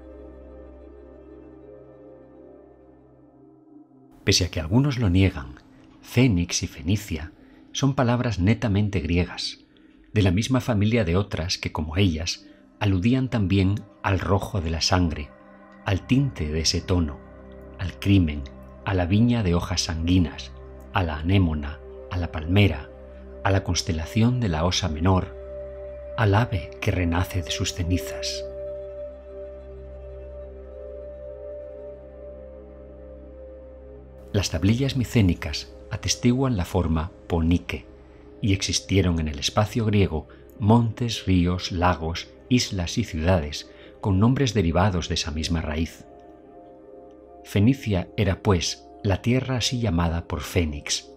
[SPEAKER 2] Pese a que algunos lo niegan, Fénix y Fenicia son palabras netamente griegas, de la misma familia de otras que, como ellas, aludían también al rojo de la sangre, al tinte de ese tono, al crimen, a la viña de hojas sanguinas, a la anémona, a la palmera, a la constelación de la Osa Menor, al ave que renace de sus cenizas. Las tablillas micénicas atestiguan la forma ponique, y existieron en el espacio griego montes, ríos, lagos, islas y ciudades con nombres derivados de esa misma raíz. Fenicia era, pues, la tierra así llamada por Fénix,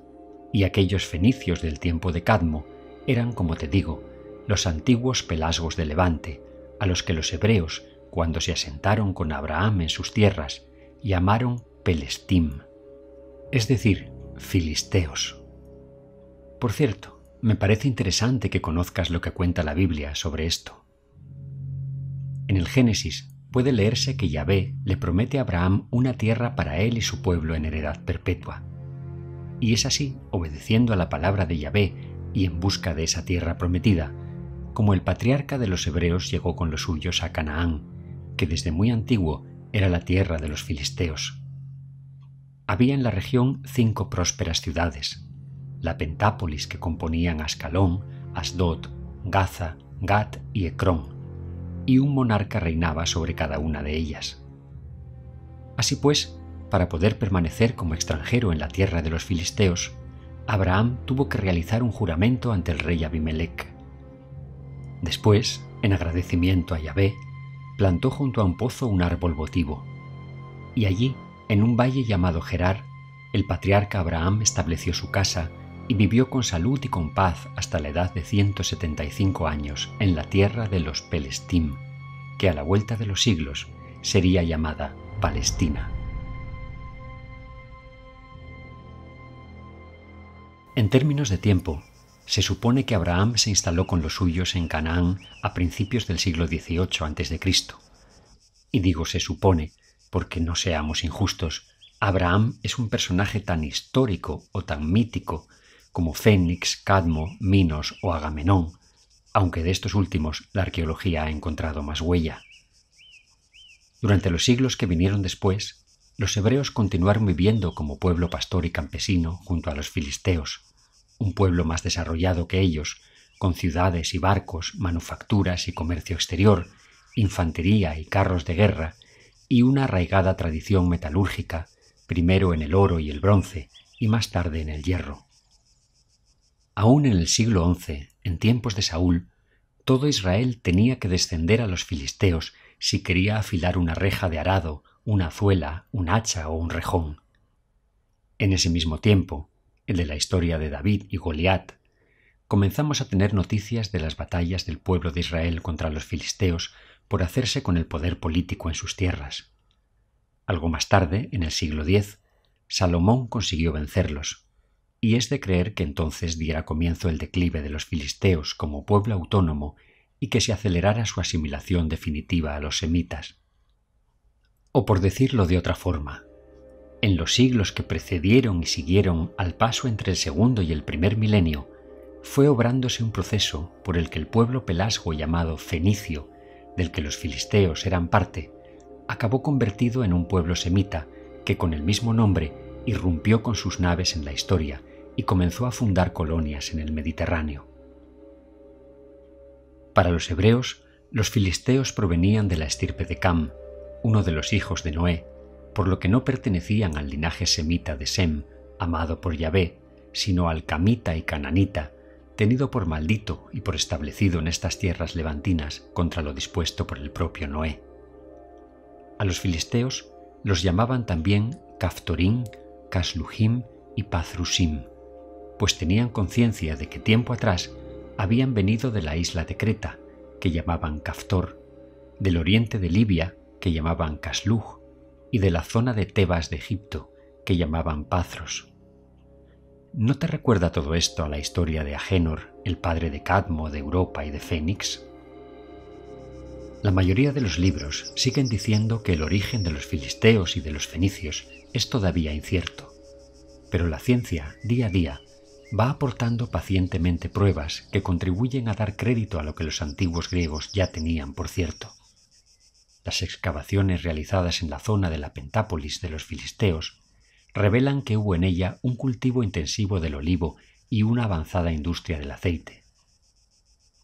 [SPEAKER 2] y aquellos fenicios del tiempo de Cadmo eran, como te digo, los antiguos pelasgos de Levante, a los que los hebreos, cuando se asentaron con Abraham en sus tierras, llamaron Pelestim, es decir, filisteos. Por cierto, me parece interesante que conozcas lo que cuenta la Biblia sobre esto. En el Génesis puede leerse que Yahvé le promete a Abraham una tierra para él y su pueblo en heredad perpetua. Y es así, obedeciendo a la palabra de Yahvé y en busca de esa tierra prometida, como el patriarca de los hebreos llegó con los suyos a Canaán, que desde muy antiguo era la tierra de los filisteos. Había en la región 5 prósperas ciudades, la Pentápolis que componían Ascalón, Asdod, Gaza, Gat y Ecrón, y un monarca reinaba sobre cada una de ellas. Así pues, para poder permanecer como extranjero en la tierra de los filisteos, Abraham tuvo que realizar un juramento ante el rey Abimelec. Después, en agradecimiento a Yahvé, plantó junto a un pozo un árbol votivo, y allí, en un valle llamado Gerar, el patriarca Abraham estableció su casa y vivió con salud y con paz hasta la edad de 175 años en la tierra de los Pelestim, que a la vuelta de los siglos sería llamada Palestina. En términos de tiempo, se supone que Abraham se instaló con los suyos en Canaán a principios del siglo XVIII a.C. Y digo se supone porque, no seamos injustos, Abraham es un personaje tan histórico o tan mítico como Fénix, Cadmo, Minos o Agamenón, aunque de estos últimos la arqueología ha encontrado más huella. Durante los siglos que vinieron después, los hebreos continuaron viviendo como pueblo pastor y campesino junto a los filisteos, un pueblo más desarrollado que ellos, con ciudades y barcos, manufacturas y comercio exterior, infantería y carros de guerra, y una arraigada tradición metalúrgica, primero en el oro y el bronce, y más tarde en el hierro. Aún en el siglo XI, en tiempos de Saúl, todo Israel tenía que descender a los filisteos si quería afilar una reja de arado, una azuela, un hacha o un rejón. En ese mismo tiempo, el de la historia de David y Goliat, comenzamos a tener noticias de las batallas del pueblo de Israel contra los filisteos por hacerse con el poder político en sus tierras. Algo más tarde, en el siglo X, Salomón consiguió vencerlos, y es de creer que entonces diera comienzo el declive de los filisteos como pueblo autónomo y que se acelerara su asimilación definitiva a los semitas. O por decirlo de otra forma, en los siglos que precedieron y siguieron al paso entre el segundo y el primer milenio, fue obrándose un proceso por el que el pueblo pelasgo llamado fenicio, del que los filisteos eran parte, acabó convertido en un pueblo semita que con el mismo nombre irrumpió con sus naves en la historia y comenzó a fundar colonias en el Mediterráneo. Para los hebreos, los filisteos provenían de la estirpe de Cam, uno de los hijos de Noé, por lo que no pertenecían al linaje semita de Sem, amado por Yahvé, sino al camita y cananita, tenido por maldito y por establecido en estas tierras levantinas contra lo dispuesto por el propio Noé. A los filisteos los llamaban también Caftorim, Casluhim y Pathrusim, pues tenían conciencia de que tiempo atrás habían venido de la isla de Creta, que llamaban Caftor, del oriente de Libia, que llamaban Casluj, y de la zona de Tebas de Egipto, que llamaban Pathros. ¿No te recuerda todo esto a la historia de Agénor, el padre de Cadmo, de Europa y de Fénix? La mayoría de los libros siguen diciendo que el origen de los filisteos y de los fenicios es todavía incierto, pero la ciencia, día a día, va aportando pacientemente pruebas que contribuyen a dar crédito a lo que los antiguos griegos ya tenían por cierto. Las excavaciones realizadas en la zona de la Pentápolis de los filisteos revelan que hubo en ella un cultivo intensivo del olivo y una avanzada industria del aceite.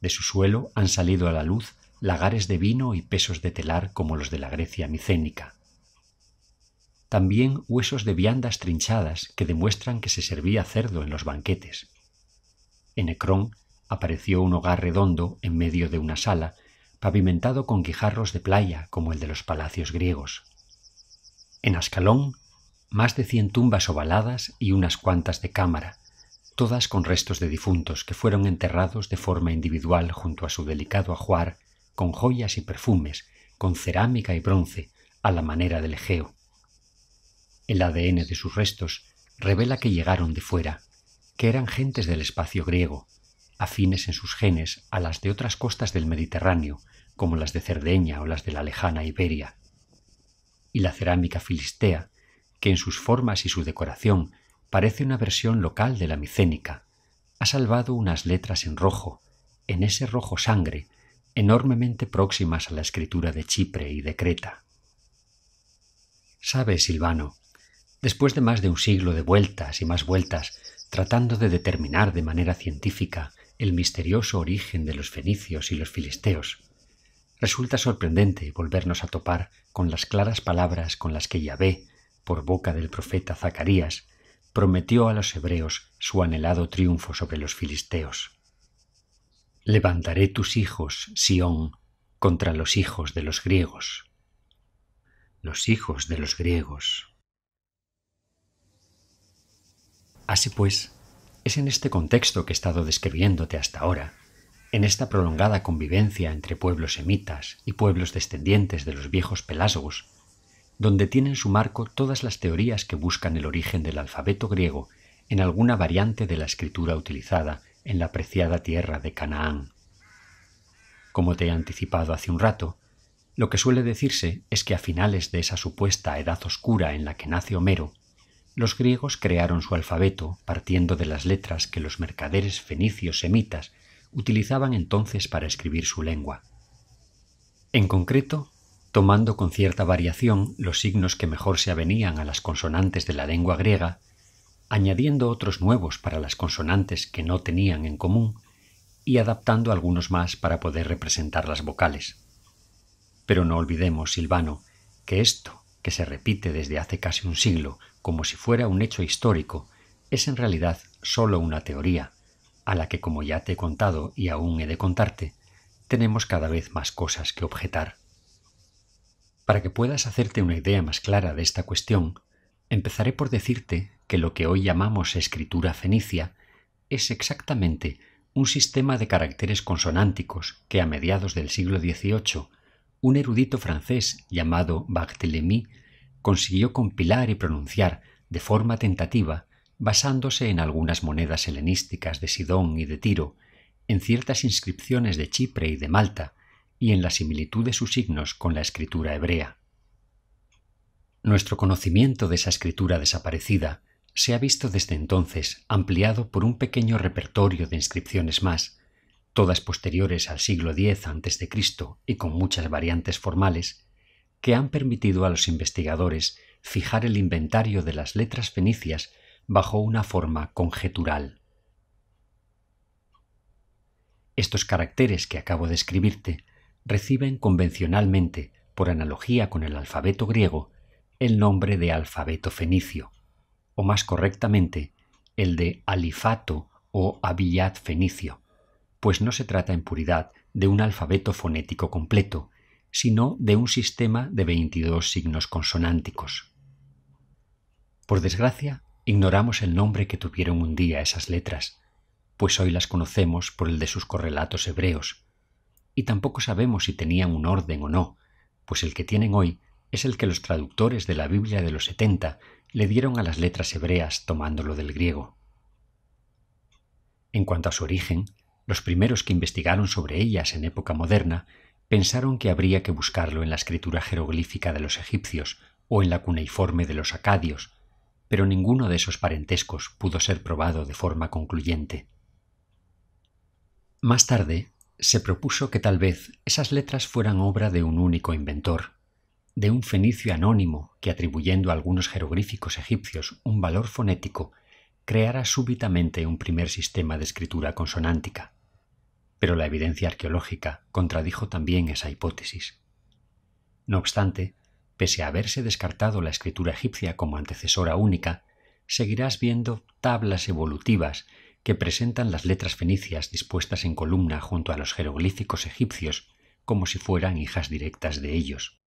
[SPEAKER 2] De su suelo han salido a la luz lagares de vino y pesos de telar como los de la Grecia micénica. También huesos de viandas trinchadas que demuestran que se servía cerdo en los banquetes. En Ecrón apareció un hogar redondo en medio de una sala, pavimentado con guijarros de playa como el de los palacios griegos. En Ascalón, más de 100 tumbas ovaladas y unas cuantas de cámara, todas con restos de difuntos que fueron enterrados de forma individual junto a su delicado ajuar, con joyas y perfumes, con cerámica y bronce, a la manera del Egeo. El ADN de sus restos revela que llegaron de fuera, que eran gentes del espacio griego, afines en sus genes a las de otras costas del Mediterráneo, como las de Cerdeña o las de la lejana Iberia. Y la cerámica filistea, que en sus formas y su decoración parece una versión local de la micénica, ha salvado unas letras en rojo, en ese rojo sangre, enormemente próximas a la escritura de Chipre y de Creta. ¿Sabes, Silvano? Después de más de un siglo de vueltas y más vueltas, tratando de determinar de manera científica el misterioso origen de los fenicios y los filisteos, resulta sorprendente volvernos a topar con las claras palabras con las que Yahvé, por boca del profeta Zacarías, prometió a los hebreos su anhelado triunfo sobre los filisteos. Levantaré tus hijos, Sión, contra los hijos de los griegos. Los hijos de los griegos. Así pues, es en este contexto que he estado describiéndote hasta ahora, en esta prolongada convivencia entre pueblos semitas y pueblos descendientes de los viejos pelasgos, donde tienen su marco todas las teorías que buscan el origen del alfabeto griego en alguna variante de la escritura utilizada en la preciada tierra de Canaán. Como te he anticipado hace un rato, lo que suele decirse es que a finales de esa supuesta edad oscura en la que nace Homero, los griegos crearon su alfabeto partiendo de las letras que los mercaderes fenicios semitas utilizaban entonces para escribir su lengua. En concreto, tomando con cierta variación los signos que mejor se avenían a las consonantes de la lengua griega, añadiendo otros nuevos para las consonantes que no tenían en común y adaptando algunos más para poder representar las vocales. Pero no olvidemos, Silvano, que esto, que se repite desde hace casi un siglo como si fuera un hecho histórico, es en realidad solo una teoría, a la que, como ya te he contado y aún he de contarte, tenemos cada vez más cosas que objetar. Para que puedas hacerte una idea más clara de esta cuestión, empezaré por decirte que lo que hoy llamamos escritura fenicia es exactamente un sistema de caracteres consonánticos que a mediados del siglo XVIII un erudito francés llamado Barthélemy consiguió compilar y pronunciar de forma tentativa basándose en algunas monedas helenísticas de Sidón y de Tiro, en ciertas inscripciones de Chipre y de Malta y en la similitud de sus signos con la escritura hebrea. Nuestro conocimiento de esa escritura desaparecida se ha visto desde entonces ampliado por un pequeño repertorio de inscripciones más, todas posteriores al siglo X a.C. y con muchas variantes formales, que han permitido a los investigadores fijar el inventario de las letras fenicias bajo una forma conjetural. Estos caracteres que acabo de escribirte reciben convencionalmente, por analogía con el alfabeto griego, el nombre de alfabeto fenicio, o más correctamente, el de alifato o abiyat fenicio, pues no se trata en puridad de un alfabeto fonético completo, sino de un sistema de 22 signos consonánticos. Por desgracia, ignoramos el nombre que tuvieron un día esas letras, pues hoy las conocemos por el de sus correlatos hebreos, y tampoco sabemos si tenían un orden o no, pues el que tienen hoy es el que los traductores de la Biblia de los 70 le dieron a las letras hebreas tomándolo del griego. En cuanto a su origen, los primeros que investigaron sobre ellas en época moderna pensaron que habría que buscarlo en la escritura jeroglífica de los egipcios o en la cuneiforme de los acadios, pero ninguno de esos parentescos pudo ser probado de forma concluyente. Más tarde, se propuso que tal vez esas letras fueran obra de un único inventor, de un fenicio anónimo que, atribuyendo a algunos jeroglíficos egipcios un valor fonético, creara súbitamente un primer sistema de escritura consonántica. pero la evidencia arqueológica contradijo también esa hipótesis. No obstante, pese a haberse descartado la escritura egipcia como antecesora única, seguirás viendo tablas evolutivas que presentan las letras fenicias dispuestas en columna junto a los jeroglíficos egipcios como si fueran hijas directas de ellos.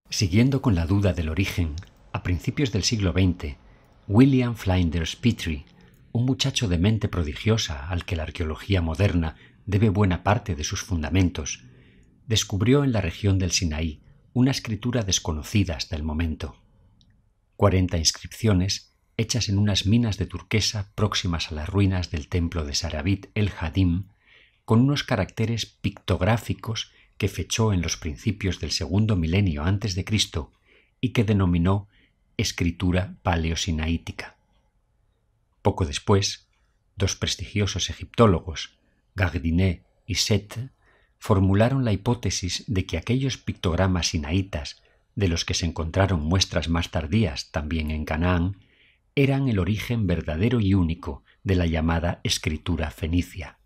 [SPEAKER 2] Siguiendo con la duda del origen, a principios del siglo XX, William Flinders Petrie, un muchacho de mente prodigiosa al que la arqueología moderna debe buena parte de sus fundamentos, descubrió en la región del Sinaí una escritura desconocida hasta el momento. 40 inscripciones hechas en unas minas de turquesa próximas a las ruinas del templo de Sarabit el-Hadim, con unos caracteres pictográficos que fechó en los principios del segundo milenio antes de Cristo y que denominó escritura paleosinaítica. Poco después, dos prestigiosos egiptólogos, Gagdiné y Seth, formularon la hipótesis de que aquellos pictogramas sinaítas, de los que se encontraron muestras más tardías también en Canaán, eran el origen verdadero y único de la llamada escritura fenicia.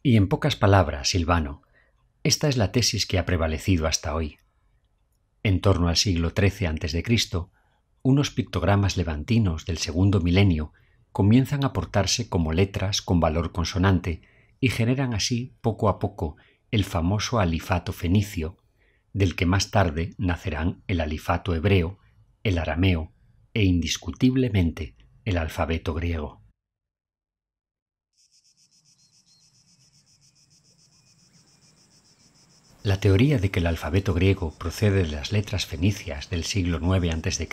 [SPEAKER 2] Y en pocas palabras, Silvano, esta es la tesis que ha prevalecido hasta hoy. En torno al siglo XIII a.C., unos pictogramas levantinos del segundo milenio comienzan a portarse como letras con valor consonante y generan así, poco a poco, el famoso alifato fenicio, del que más tarde nacerán el alifato hebreo, el arameo e indiscutiblemente el alfabeto griego. La teoría de que el alfabeto griego procede de las letras fenicias del siglo IX a.C.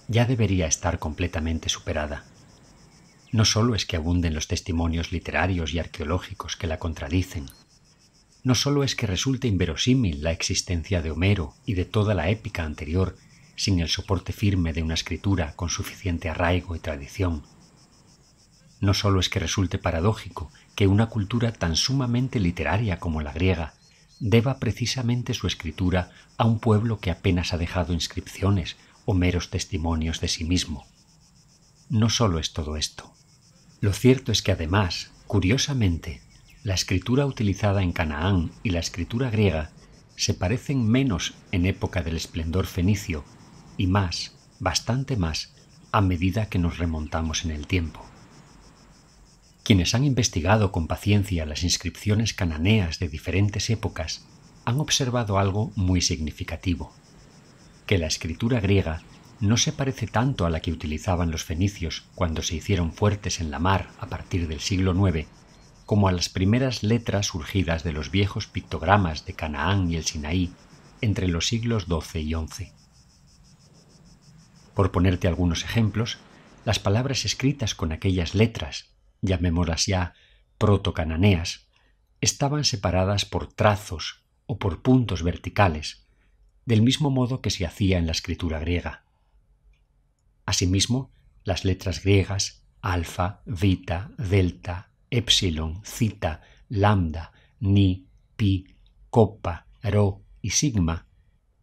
[SPEAKER 2] ya debería estar completamente superada. No solo es que abunden los testimonios literarios y arqueológicos que la contradicen, no solo es que resulte inverosímil la existencia de Homero y de toda la épica anterior sin el soporte firme de una escritura con suficiente arraigo y tradición. No solo es que resulte paradójico que una cultura tan sumamente literaria como la griega deba precisamente su escritura a un pueblo que apenas ha dejado inscripciones o meros testimonios de sí mismo. No solo es todo esto. Lo cierto es que además, curiosamente, la escritura utilizada en Canaán y la escritura griega se parecen menos en época del esplendor fenicio y más, bastante más, a medida que nos remontamos en el tiempo. Quienes han investigado con paciencia las inscripciones cananeas de diferentes épocas han observado algo muy significativo, que la escritura griega no se parece tanto a la que utilizaban los fenicios cuando se hicieron fuertes en la mar a partir del siglo IX, como a las primeras letras surgidas de los viejos pictogramas de Canaán y el Sinaí entre los siglos XII y XI. Por ponerte algunos ejemplos, las palabras escritas con aquellas letras, llamémoslas ya protocananeas, estaban separadas por trazos o por puntos verticales, del mismo modo que se hacía en la escritura griega. Asimismo, las letras griegas alfa, beta, delta, epsilon, zeta, lambda, ni, pi, copa, rho y sigma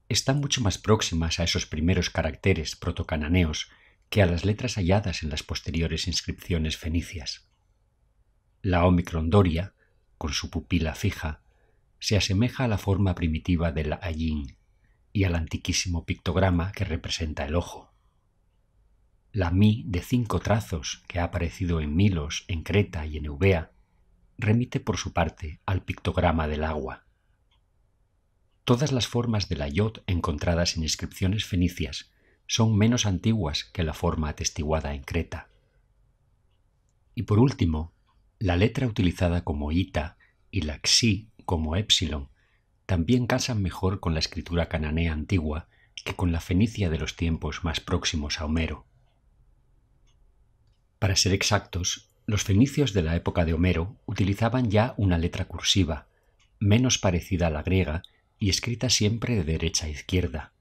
[SPEAKER 2] están mucho más próximas a esos primeros caracteres protocananeos que a las letras halladas en las posteriores inscripciones fenicias. La Omicron Doria, con su pupila fija, se asemeja a la forma primitiva del ayin y al antiquísimo pictograma que representa el ojo. La mi de 5 trazos que ha aparecido en Milos, en Creta y en Eubea remite por su parte al pictograma del agua. Todas las formas de la yod encontradas en inscripciones fenicias son menos antiguas que la forma atestiguada en Creta. Y por último, la letra utilizada como ita y la xi como épsilon también casan mejor con la escritura cananea antigua que con la fenicia de los tiempos más próximos a Homero. Para ser exactos, los fenicios de la época de Homero utilizaban ya una letra cursiva, menos parecida a la griega y escrita siempre de derecha a izquierda.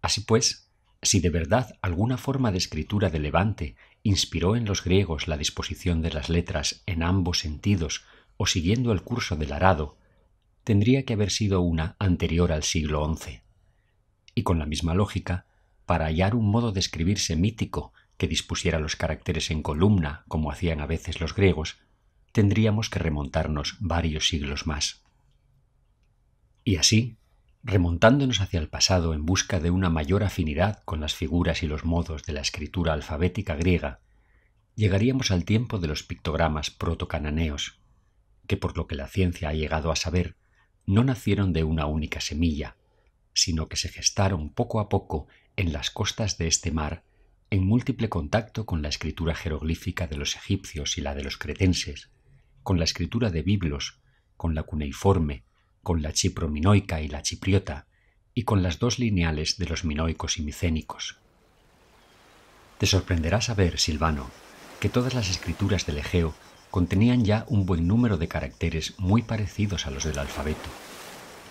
[SPEAKER 2] Así pues, si de verdad alguna forma de escritura de Levante inspiró en los griegos la disposición de las letras en ambos sentidos o siguiendo el curso del arado, tendría que haber sido una anterior al siglo XI. Y con la misma lógica, para hallar un modo de escribir semítico que dispusiera los caracteres en columna, como hacían a veces los griegos, tendríamos que remontarnos varios siglos más. Y así, remontándonos hacia el pasado en busca de una mayor afinidad con las figuras y los modos de la escritura alfabética griega, llegaríamos al tiempo de los pictogramas protocananeos, que por lo que la ciencia ha llegado a saber, no nacieron de una única semilla, sino que se gestaron poco a poco en las costas de este mar, en múltiple contacto con la escritura jeroglífica de los egipcios y la de los cretenses, con la escritura de biblos, con la cuneiforme, con la chiprominoica y la chipriota, y con las dos lineales de los minoicos y micénicos. Te sorprenderá saber, Silvano, que todas las escrituras del Egeo contenían ya un buen número de caracteres muy parecidos a los del alfabeto,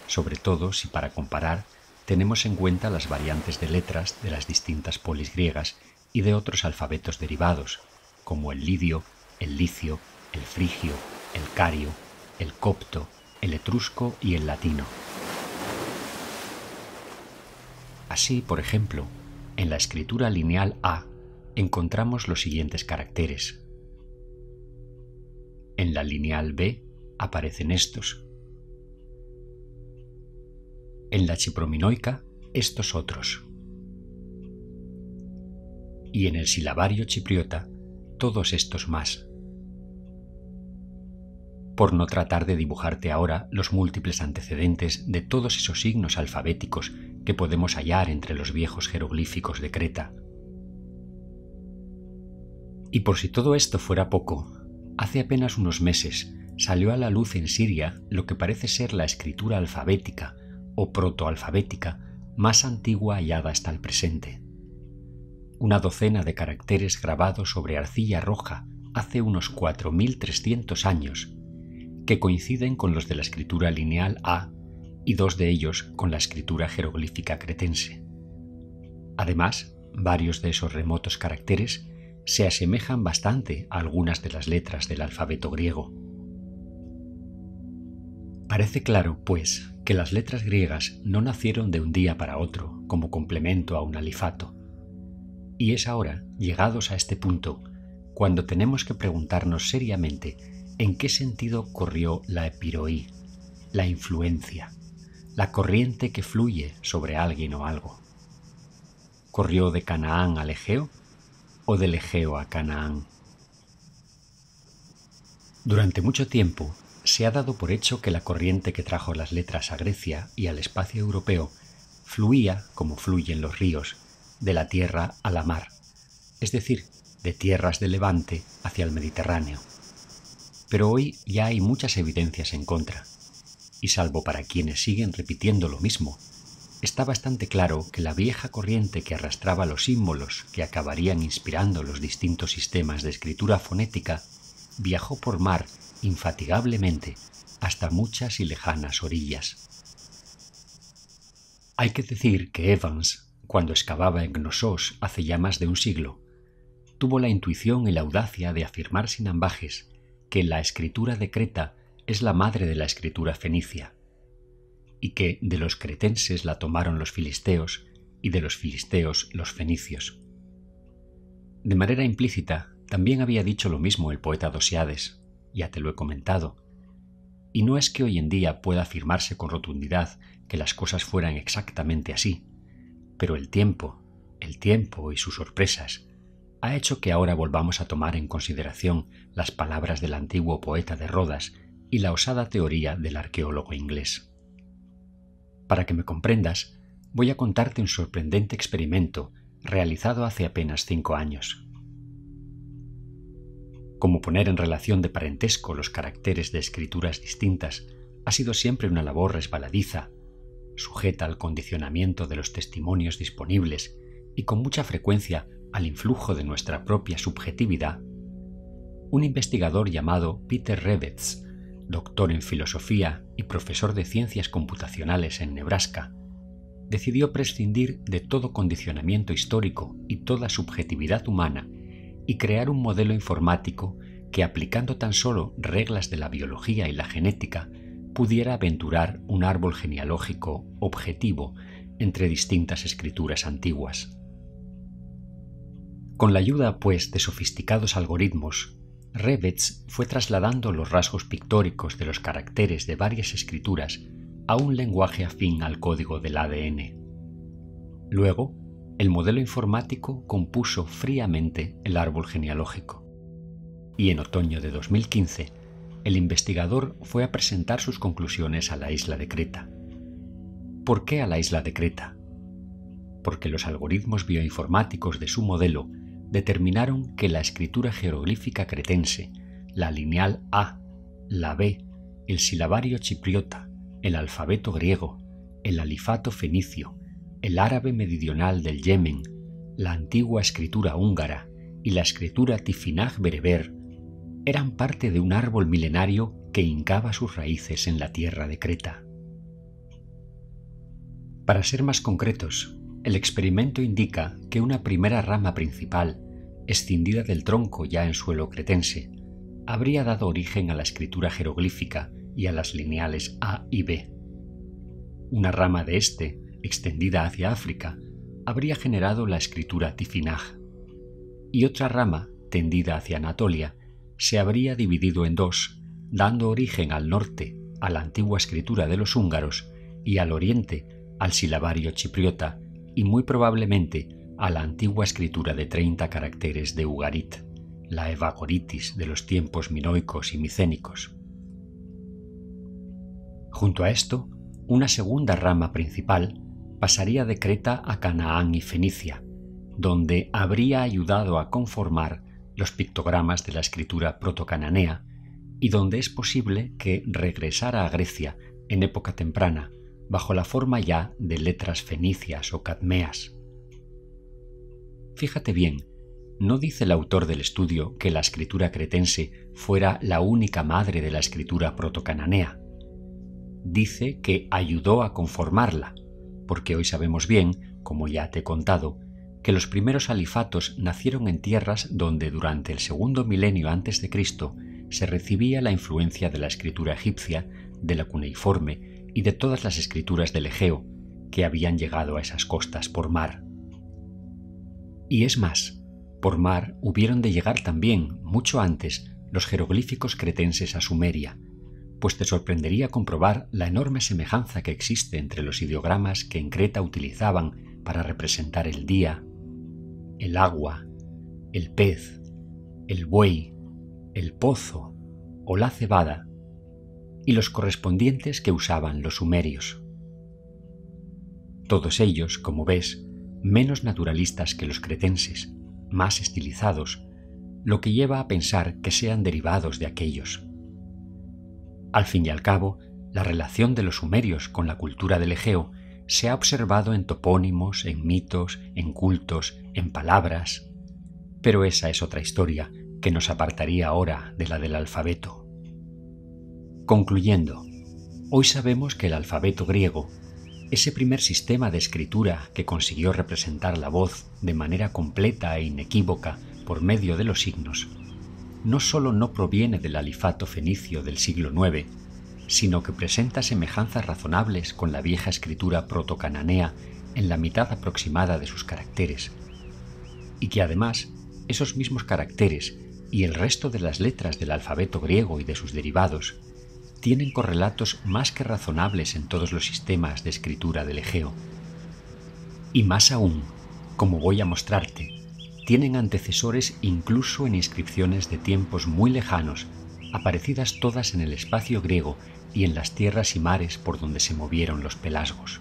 [SPEAKER 2] sobre todo si para comparar tenemos en cuenta las variantes de letras de las distintas polis griegas y de otros alfabetos derivados, como el lidio, el licio, el frigio, el cario, el copto, el etrusco y el latino. Así, por ejemplo, en la escritura lineal A encontramos los siguientes caracteres. En la lineal B aparecen estos. En la chiprominoica, estos otros. Y en el silabario chipriota, todos estos más. Por no tratar de dibujarte ahora los múltiples antecedentes de todos esos signos alfabéticos que podemos hallar entre los viejos jeroglíficos de Creta. Y por si todo esto fuera poco, hace apenas unos meses salió a la luz en Siria lo que parece ser la escritura alfabética o protoalfabética más antigua hallada hasta el presente. Una docena de caracteres grabados sobre arcilla roja hace unos 4.300 años, que coinciden con los de la escritura lineal A y dos de ellos con la escritura jeroglífica cretense. Además, varios de esos remotos caracteres se asemejan bastante a algunas de las letras del alfabeto griego. Parece claro, pues, que las letras griegas no nacieron de un día para otro como complemento a un alifato. Y es ahora, llegados a este punto, cuando tenemos que preguntarnos seriamente en qué sentido corrió la epiroí, la influencia, la corriente que fluye sobre alguien o algo. ¿Corrió de Canaán al Egeo o del Egeo a Canaán? Durante mucho tiempo se ha dado por hecho que la corriente que trajo las letras a Grecia y al espacio europeo fluía, como fluyen los ríos, de la tierra a la mar, es decir, de tierras de Levante hacia el Mediterráneo. Pero hoy ya hay muchas evidencias en contra, y salvo para quienes siguen repitiendo lo mismo, está bastante claro que la vieja corriente que arrastraba los símbolos que acabarían inspirando los distintos sistemas de escritura fonética viajó por mar infatigablemente hasta muchas y lejanas orillas. Hay que decir que Evans, cuando excavaba en Gnosos hace ya más de un siglo, tuvo la intuición y la audacia de afirmar sin ambajes que la escritura de Creta es la madre de la escritura fenicia, y que de los cretenses la tomaron los filisteos y de los filisteos los fenicios. De manera implícita, también había dicho lo mismo el poeta Dosiades, ya te lo he comentado, y no es que hoy en día pueda afirmarse con rotundidad que las cosas fueran exactamente así, pero el tiempo y sus sorpresas, ha hecho que ahora volvamos a tomar en consideración las palabras del antiguo poeta de Rodas y la osada teoría del arqueólogo inglés. Para que me comprendas, voy a contarte un sorprendente experimento realizado hace apenas 5 años. Como poner en relación de parentesco los caracteres de escrituras distintas ha sido siempre una labor resbaladiza, sujeta al condicionamiento de los testimonios disponibles y con mucha frecuencia al influjo de nuestra propia subjetividad, un investigador llamado Peter Revets, doctor en filosofía y profesor de ciencias computacionales en Nebraska, decidió prescindir de todo condicionamiento histórico y toda subjetividad humana y crear un modelo informático que, aplicando tan solo reglas de la biología y la genética, pudiera aventurar un árbol genealógico objetivo entre distintas escrituras antiguas. Con la ayuda, pues, de sofisticados algoritmos, Revetz fue trasladando los rasgos pictóricos de los caracteres de varias escrituras a un lenguaje afín al código del ADN. Luego, el modelo informático compuso fríamente el árbol genealógico. Y en otoño de 2015, el investigador fue a presentar sus conclusiones a la isla de Creta. ¿Por qué a la isla de Creta? Porque los algoritmos bioinformáticos de su modelo determinaron que la escritura jeroglífica cretense, la lineal A, la B, el silabario chipriota, el alfabeto griego, el alifato fenicio, el árabe meridional del Yemen, la antigua escritura húngara y la escritura tifinag bereber eran parte de un árbol milenario que hincaba sus raíces en la tierra de Creta. Para ser más concretos, el experimento indica que una primera rama principal, escindida del tronco ya en suelo cretense, habría dado origen a la escritura jeroglífica y a las lineales A y B. Una rama de este, extendida hacia África, habría generado la escritura tifinag, y otra rama, tendida hacia Anatolia, se habría dividido en dos, dando origen al norte a la antigua escritura de los húngaros y al oriente al silabario chipriota y muy probablemente a la antigua escritura de 30 caracteres de Ugarit, la Evagoritis de los tiempos minoicos y micénicos. Junto a esto, una segunda rama principal pasaría de Creta a Canaán y Fenicia, donde habría ayudado a conformar los pictogramas de la escritura protocananea y donde es posible que regresara a Grecia en época temprana bajo la forma ya de letras fenicias o cadmeas. Fíjate bien, no dice el autor del estudio que la escritura cretense fuera la única madre de la escritura protocananea. Dice que ayudó a conformarla, porque hoy sabemos bien, como ya te he contado, que los primeros alifatos nacieron en tierras donde durante el segundo milenio antes de Cristo se recibía la influencia de la escritura egipcia, de la cuneiforme y de todas las escrituras del Egeo que habían llegado a esas costas por mar. Y es más, por mar hubieron de llegar también, mucho antes, los jeroglíficos cretenses a Sumeria, pues te sorprendería comprobar la enorme semejanza que existe entre los ideogramas que en Creta utilizaban para representar el día, el agua, el pez, el buey, el pozo o la cebada, y los correspondientes que usaban los sumerios. Todos ellos, como ves, menos naturalistas que los cretenses, más estilizados, lo que lleva a pensar que sean derivados de aquellos. Al fin y al cabo, la relación de los sumerios con la cultura del Egeo se ha observado en topónimos, en mitos, en cultos, en palabras, pero esa es otra historia que nos apartaría ahora de la del alfabeto. Concluyendo, hoy sabemos que el alfabeto griego, ese primer sistema de escritura que consiguió representar la voz de manera completa e inequívoca por medio de los signos, no solo no proviene del alifato fenicio del siglo IX, sino que presenta semejanzas razonables con la vieja escritura protocananea en la mitad aproximada de sus caracteres, y que además esos mismos caracteres y el resto de las letras del alfabeto griego y de sus derivados tienen correlatos más que razonables en todos los sistemas de escritura del Egeo. Y más aún, como voy a mostrarte, tienen antecesores incluso en inscripciones de tiempos muy lejanos, aparecidas todas en el espacio griego y en las tierras y mares por donde se movieron los pelasgos.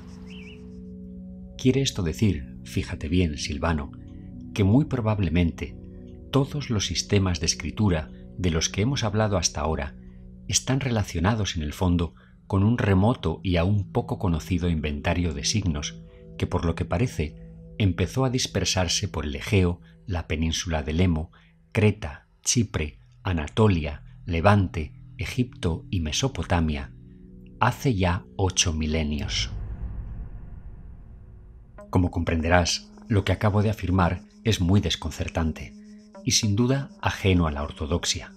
[SPEAKER 2] Quiere esto decir, fíjate bien, Silvano, que muy probablemente todos los sistemas de escritura de los que hemos hablado hasta ahora están relacionados en el fondo con un remoto y aún poco conocido inventario de signos que, por lo que parece, empezó a dispersarse por el Egeo, la península de Lemo, Creta, Chipre, Anatolia, Levante, Egipto y Mesopotamia hace ya 8 milenios. Como comprenderás, lo que acabo de afirmar es muy desconcertante y sin duda ajeno a la ortodoxia.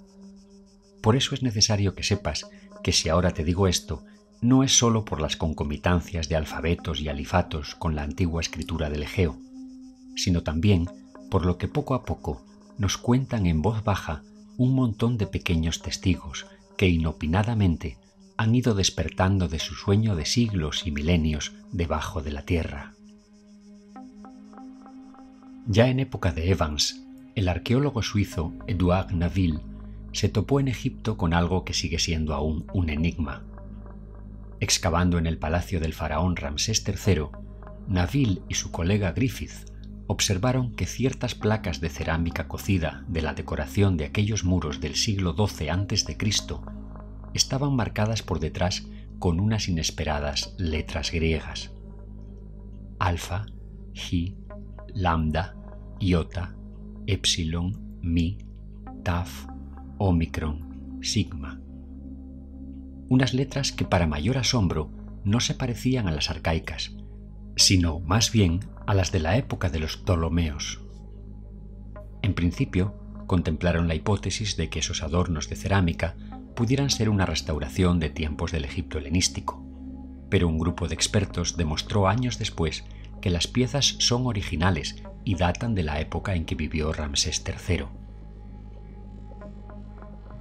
[SPEAKER 2] Por eso es necesario que sepas que si ahora te digo esto, no es sólo por las concomitancias de alfabetos y alifatos con la antigua escritura del Egeo, sino también por lo que poco a poco nos cuentan en voz baja un montón de pequeños testigos que inopinadamente han ido despertando de su sueño de siglos y milenios debajo de la tierra. Ya en época de Evans, el arqueólogo suizo Édouard Naville se topó en Egipto con algo que sigue siendo aún un enigma. Excavando en el palacio del faraón Ramsés III, Naville y su colega Griffith observaron que ciertas placas de cerámica cocida de la decoración de aquellos muros del siglo XII a.C. estaban marcadas por detrás con unas inesperadas letras griegas: alfa, Gi, lambda, iota, epsilon, mi, taf, omicron, sigma. Unas letras que, para mayor asombro, no se parecían a las arcaicas, sino más bien a las de la época de los Ptolomeos. En principio, contemplaron la hipótesis de que esos adornos de cerámica pudieran ser una restauración de tiempos del Egipto helenístico, pero un grupo de expertos demostró años después que las piezas son originales y datan de la época en que vivió Ramsés III.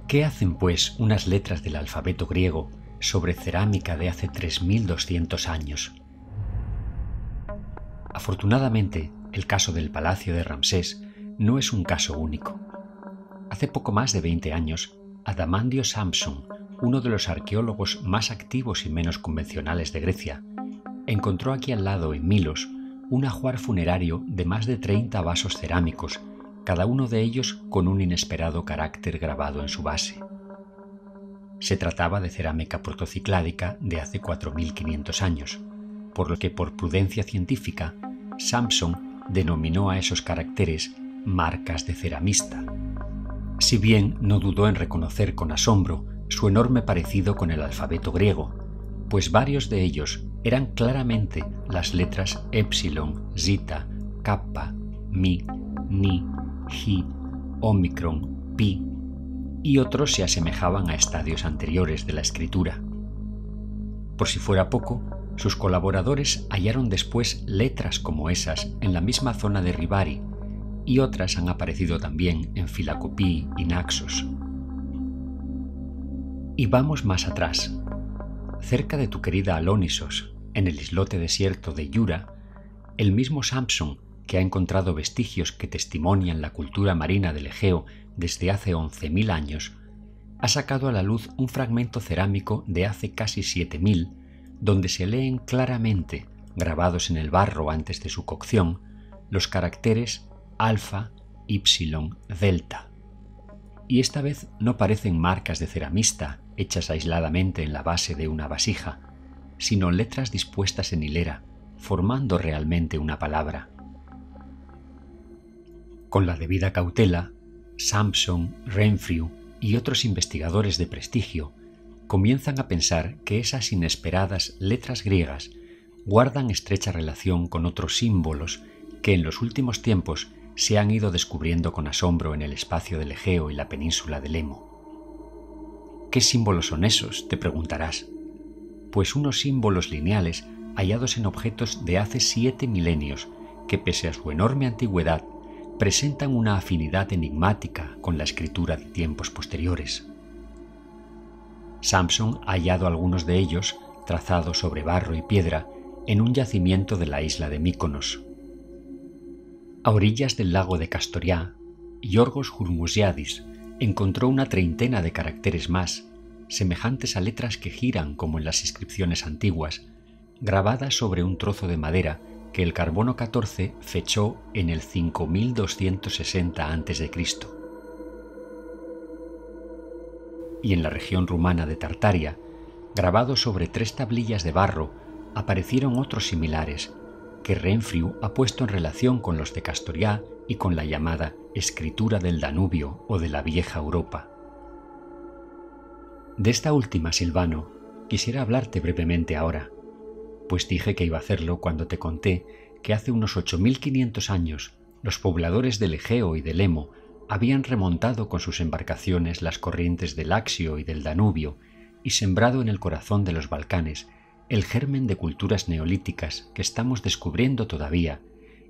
[SPEAKER 2] ¿Qué hacen, pues, unas letras del alfabeto griego sobre cerámica de hace 3200 años? Afortunadamente, el caso del Palacio de Ramsés no es un caso único. Hace poco más de 20 años, Adamandio Samson, uno de los arqueólogos más activos y menos convencionales de Grecia, encontró aquí al lado, en Milos, un ajuar funerario de más de 30 vasos cerámicos, cada uno de ellos con un inesperado carácter grabado en su base. Se trataba de cerámica protocicládica de hace 4500 años, por lo que, por prudencia científica, Samson denominó a esos caracteres marcas de ceramista, si bien no dudó en reconocer con asombro su enorme parecido con el alfabeto griego, pues varios de ellos eran claramente las letras epsilon, zeta, kappa, mi, ni, gi, omicron, pi, y otros se asemejaban a estadios anteriores de la escritura. Por si fuera poco, sus colaboradores hallaron después letras como esas en la misma zona de Ribari, y otras han aparecido también en Filacopí y Naxos. Y vamos más atrás. Cerca de tu querida Alónisos, en el islote desierto de Yura, el mismo Samson, que ha encontrado vestigios que testimonian la cultura marina del Egeo desde hace 11.000 años, ha sacado a la luz un fragmento cerámico de hace casi 7.000, donde se leen claramente, grabados en el barro antes de su cocción, los caracteres alfa, ypsilon, delta. Y esta vez no parecen marcas de ceramista hechas aisladamente en la base de una vasija, sino letras dispuestas en hilera, formando realmente una palabra. Con la debida cautela, Samson, Renfrew y otros investigadores de prestigio comienzan a pensar que esas inesperadas letras griegas guardan estrecha relación con otros símbolos que en los últimos tiempos se han ido descubriendo con asombro en el espacio del Egeo y la península de Lemo. ¿Qué símbolos son esos?, te preguntarás. Pues unos símbolos lineales hallados en objetos de hace 7 milenios que, pese a su enorme antigüedad, presentan una afinidad enigmática con la escritura de tiempos posteriores. Samson ha hallado algunos de ellos trazados sobre barro y piedra en un yacimiento de la isla de Míkonos. A orillas del lago de Castoria, Yorgos Hurmusiadis encontró una treintena de caracteres más, semejantes a letras que giran como en las inscripciones antiguas, grabadas sobre un trozo de madera que el carbono 14 fechó en el 5260 a.C. Y en la región rumana de Tartaria, grabados sobre 3 tablillas de barro, aparecieron otros similares, que Renfrew ha puesto en relación con los de Castoria y con la llamada escritura del Danubio o de la vieja Europa. De esta última, Silvano, quisiera hablarte brevemente ahora, pues dije que iba a hacerlo cuando te conté que hace unos 8500 años los pobladores del Egeo y del Lemo habían remontado con sus embarcaciones las corrientes del Laxio y del Danubio y sembrado en el corazón de los Balcanes el germen de culturas neolíticas que estamos descubriendo todavía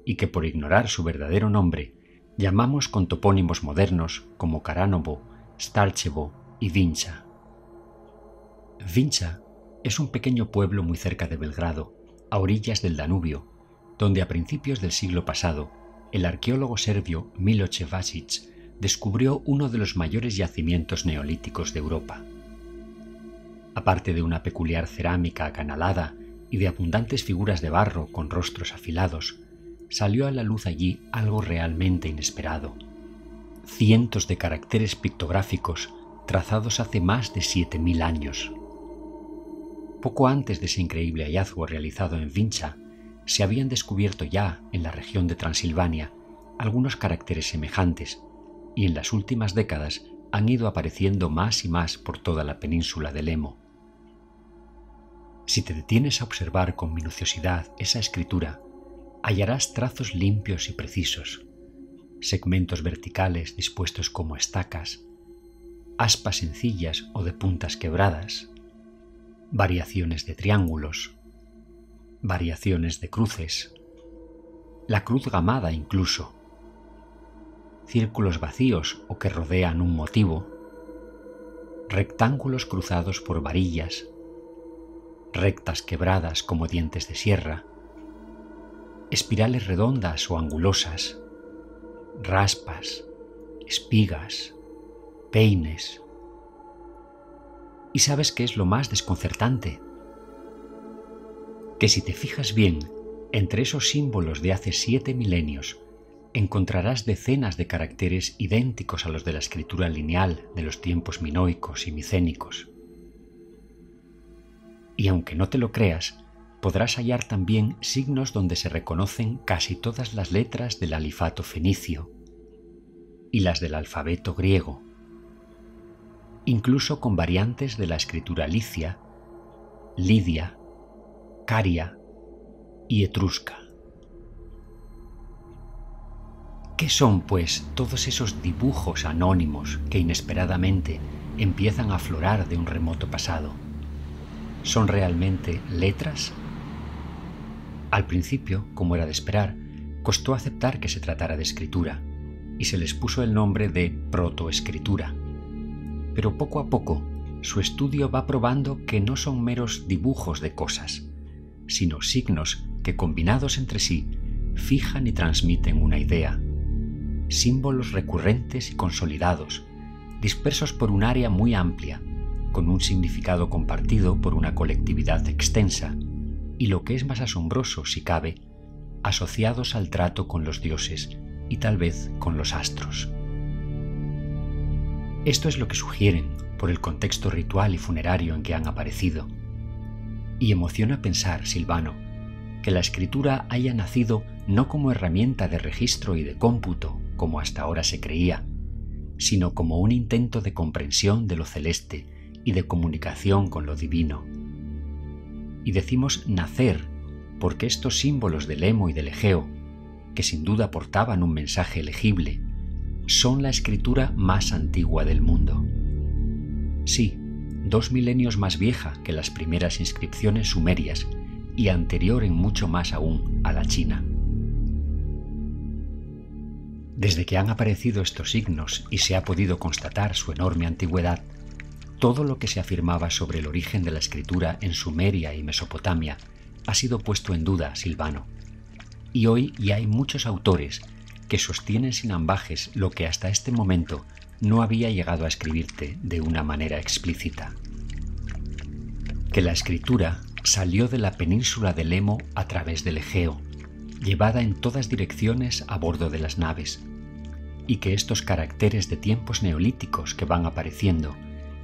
[SPEAKER 2] y que, por ignorar su verdadero nombre, llamamos con topónimos modernos como Caránovo, Starcevo y Vinča. Vinča es un pequeño pueblo muy cerca de Belgrado, a orillas del Danubio, donde a principios del siglo pasado el arqueólogo serbio Miloše Vasić descubrió uno de los mayores yacimientos neolíticos de Europa. Aparte de una peculiar cerámica acanalada y de abundantes figuras de barro con rostros afilados, salió a la luz allí algo realmente inesperado. Cientos de caracteres pictográficos trazados hace más de 7000 años. Poco antes de ese increíble hallazgo realizado en Vinča, se habían descubierto ya en la región de Transilvania algunos caracteres semejantes, y en las últimas décadas han ido apareciendo más y más por toda la península del Lemo. Si te detienes a observar con minuciosidad esa escritura, hallarás trazos limpios y precisos, segmentos verticales dispuestos como estacas, aspas sencillas o de puntas quebradas, variaciones de triángulos, variaciones de cruces, la cruz gamada incluso, círculos vacíos o que rodean un motivo, rectángulos cruzados por varillas, rectas quebradas como dientes de sierra, espirales redondas o angulosas, raspas, espigas, peines. ¿Y sabes qué es lo más desconcertante? Que si te fijas bien, entre esos símbolos de hace 7 milenios, encontrarás decenas de caracteres idénticos a los de la escritura lineal de los tiempos minoicos y micénicos. Y aunque no te lo creas, podrás hallar también signos donde se reconocen casi todas las letras del alifato fenicio y las del alfabeto griego, incluso con variantes de la escritura licia, lidia, caria y etrusca. ¿Qué son, pues, todos esos dibujos anónimos que inesperadamente empiezan a aflorar de un remoto pasado? ¿Son realmente letras? Al principio, como era de esperar, costó aceptar que se tratara de escritura, y se les puso el nombre de protoescritura. Pero poco a poco, su estudio va probando que no son meros dibujos de cosas, sino signos que, combinados entre sí, fijan y transmiten una idea. Símbolos recurrentes y consolidados, dispersos por un área muy amplia, con un significado compartido por una colectividad extensa, y lo que es más asombroso, si cabe, asociados al trato con los dioses y tal vez con los astros. Esto es lo que sugieren por el contexto ritual y funerario en que han aparecido. Y emociona pensar, Silvano, que la escritura haya nacido no como herramienta de registro y de cómputo, como hasta ahora se creía, sino como un intento de comprensión de lo celeste y de comunicación con lo divino. Y decimos nacer porque estos símbolos del Lemo y del Egeo, que sin duda portaban un mensaje legible, son la escritura más antigua del mundo. Sí, 2 milenios más vieja que las primeras inscripciones sumerias y anterior en mucho más aún a la China. Desde que han aparecido estos signos y se ha podido constatar su enorme antigüedad, todo lo que se afirmaba sobre el origen de la escritura en Sumeria y Mesopotamia ha sido puesto en duda, Silvano. Y hoy ya hay muchos autores que sostienen sin ambajes lo que hasta este momento no había llegado a escribirte de una manera explícita. Que la escritura salió de la península del Lemo a través del Egeo, llevada en todas direcciones a bordo de las naves, y que estos caracteres de tiempos neolíticos que van apareciendo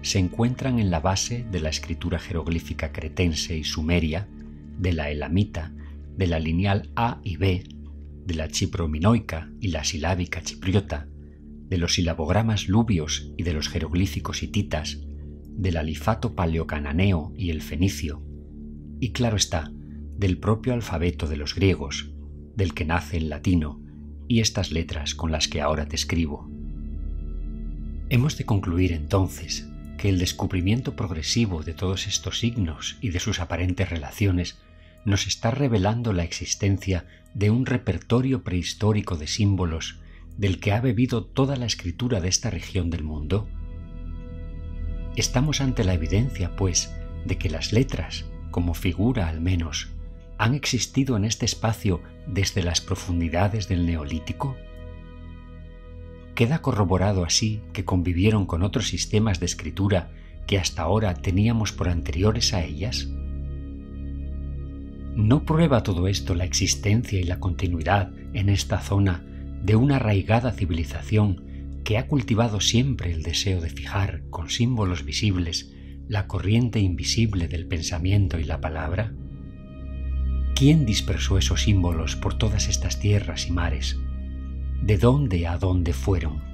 [SPEAKER 2] se encuentran en la base de la escritura jeroglífica cretense y sumeria, de la elamita, de la lineal A y B, de la chipro-minoica y la silábica chipriota, de los silabogramas luvios y de los jeroglíficos hititas, del alifato paleocananeo y el fenicio, y claro está, del propio alfabeto de los griegos, del que nace el latino, y estas letras con las que ahora te escribo. Hemos de concluir entonces que el descubrimiento progresivo de todos estos signos y de sus aparentes relaciones nos está revelando la existencia de un repertorio prehistórico de símbolos del que ha bebido toda la escritura de esta región del mundo, Estamos ante la evidencia, pues, de que las letras, como figura al menos, han existido en este espacio desde las profundidades del Neolítico. ¿Queda corroborado así que convivieron con otros sistemas de escritura que hasta ahora teníamos por anteriores a ellas? ¿No prueba todo esto la existencia y la continuidad en esta zona de una arraigada civilización que ha cultivado siempre el deseo de fijar con símbolos visibles la corriente invisible del pensamiento y la palabra? ¿Quién dispersó esos símbolos por todas estas tierras y mares? ¿De dónde a dónde fueron?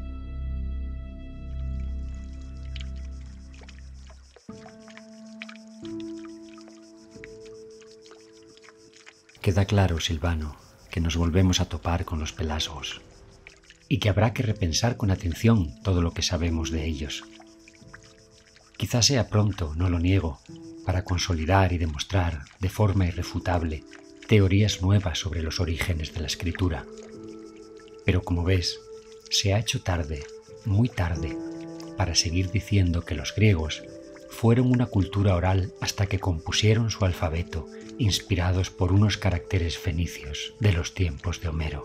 [SPEAKER 2] Queda claro, Silvano, que nos volvemos a topar con los pelasgos y que habrá que repensar con atención todo lo que sabemos de ellos. Quizás sea pronto, no lo niego, para consolidar y demostrar de forma irrefutable teorías nuevas sobre los orígenes de la escritura. Pero como ves, se ha hecho tarde, muy tarde, para seguir diciendo que los griegos fueron una cultura oral hasta que compusieron su alfabeto, inspirados por unos caracteres fenicios de los tiempos de Homero.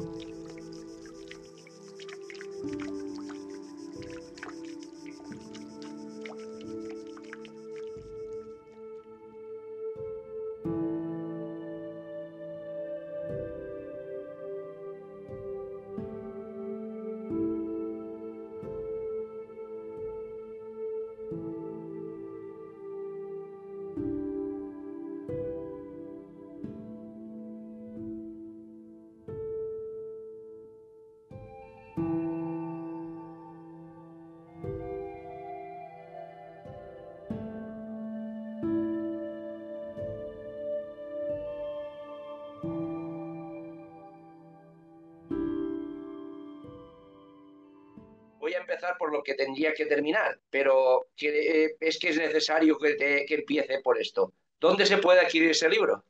[SPEAKER 3] Voy a empezar por lo que tendría que terminar, pero es que es necesario que empiece por esto. ¿Dónde se puede adquirir ese libro?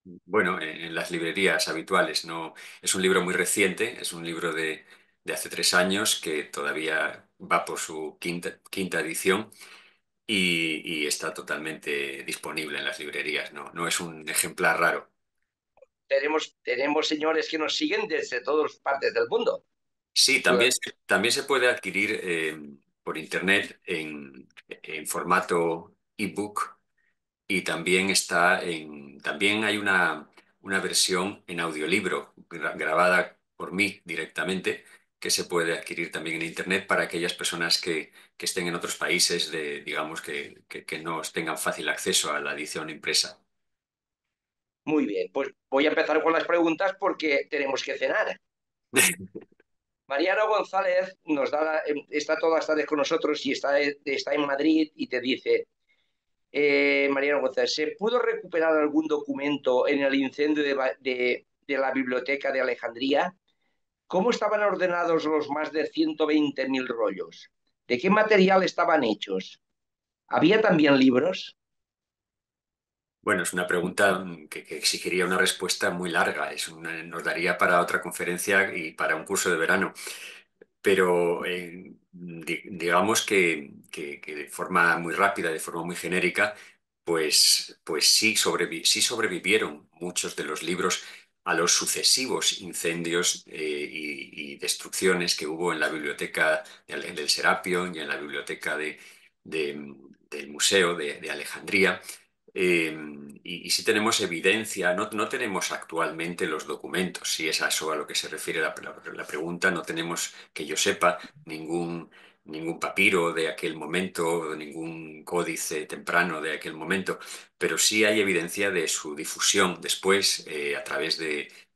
[SPEAKER 1] Bueno, en las librerías habituales. No, es un libro muy reciente, es un libro de hace 3 años que todavía va por su quinta edición y está totalmente disponible en las librerías. No, no es un ejemplar raro.
[SPEAKER 3] Tenemos señores que nos siguen desde todas partes del mundo.
[SPEAKER 1] Sí, también, también se puede adquirir por internet en formato ebook y también también hay una versión en audiolibro grabada por mí directamente que se puede adquirir también en internet para aquellas personas que estén en otros países digamos, que no tengan fácil acceso a la edición impresa.
[SPEAKER 3] Muy bien, pues voy a empezar con las preguntas porque tenemos que cenar. Mariano González está todas las tardes con nosotros y está en Madrid y te dice, Mariano González, ¿se pudo recuperar algún documento en el incendio de la biblioteca de Alejandría? ¿Cómo estaban ordenados los más de 120.000 rollos? ¿De qué material estaban hechos? ¿Había también libros?
[SPEAKER 1] Bueno, es una pregunta que exigiría una respuesta muy larga. Nos daría para otra conferencia y para un curso de verano. Pero digamos que de forma muy rápida, de forma muy genérica, pues sí, sí sobrevivieron muchos de los libros a los sucesivos incendios y destrucciones que hubo en la biblioteca del Serapion y en la biblioteca del Museo de Alejandría. Eh, y sí tenemos evidencia, no tenemos actualmente los documentos, si es a eso a lo que se refiere la pregunta, no tenemos, que yo sepa, ningún papiro de aquel momento, ningún códice temprano de aquel momento, pero sí hay evidencia de su difusión después a través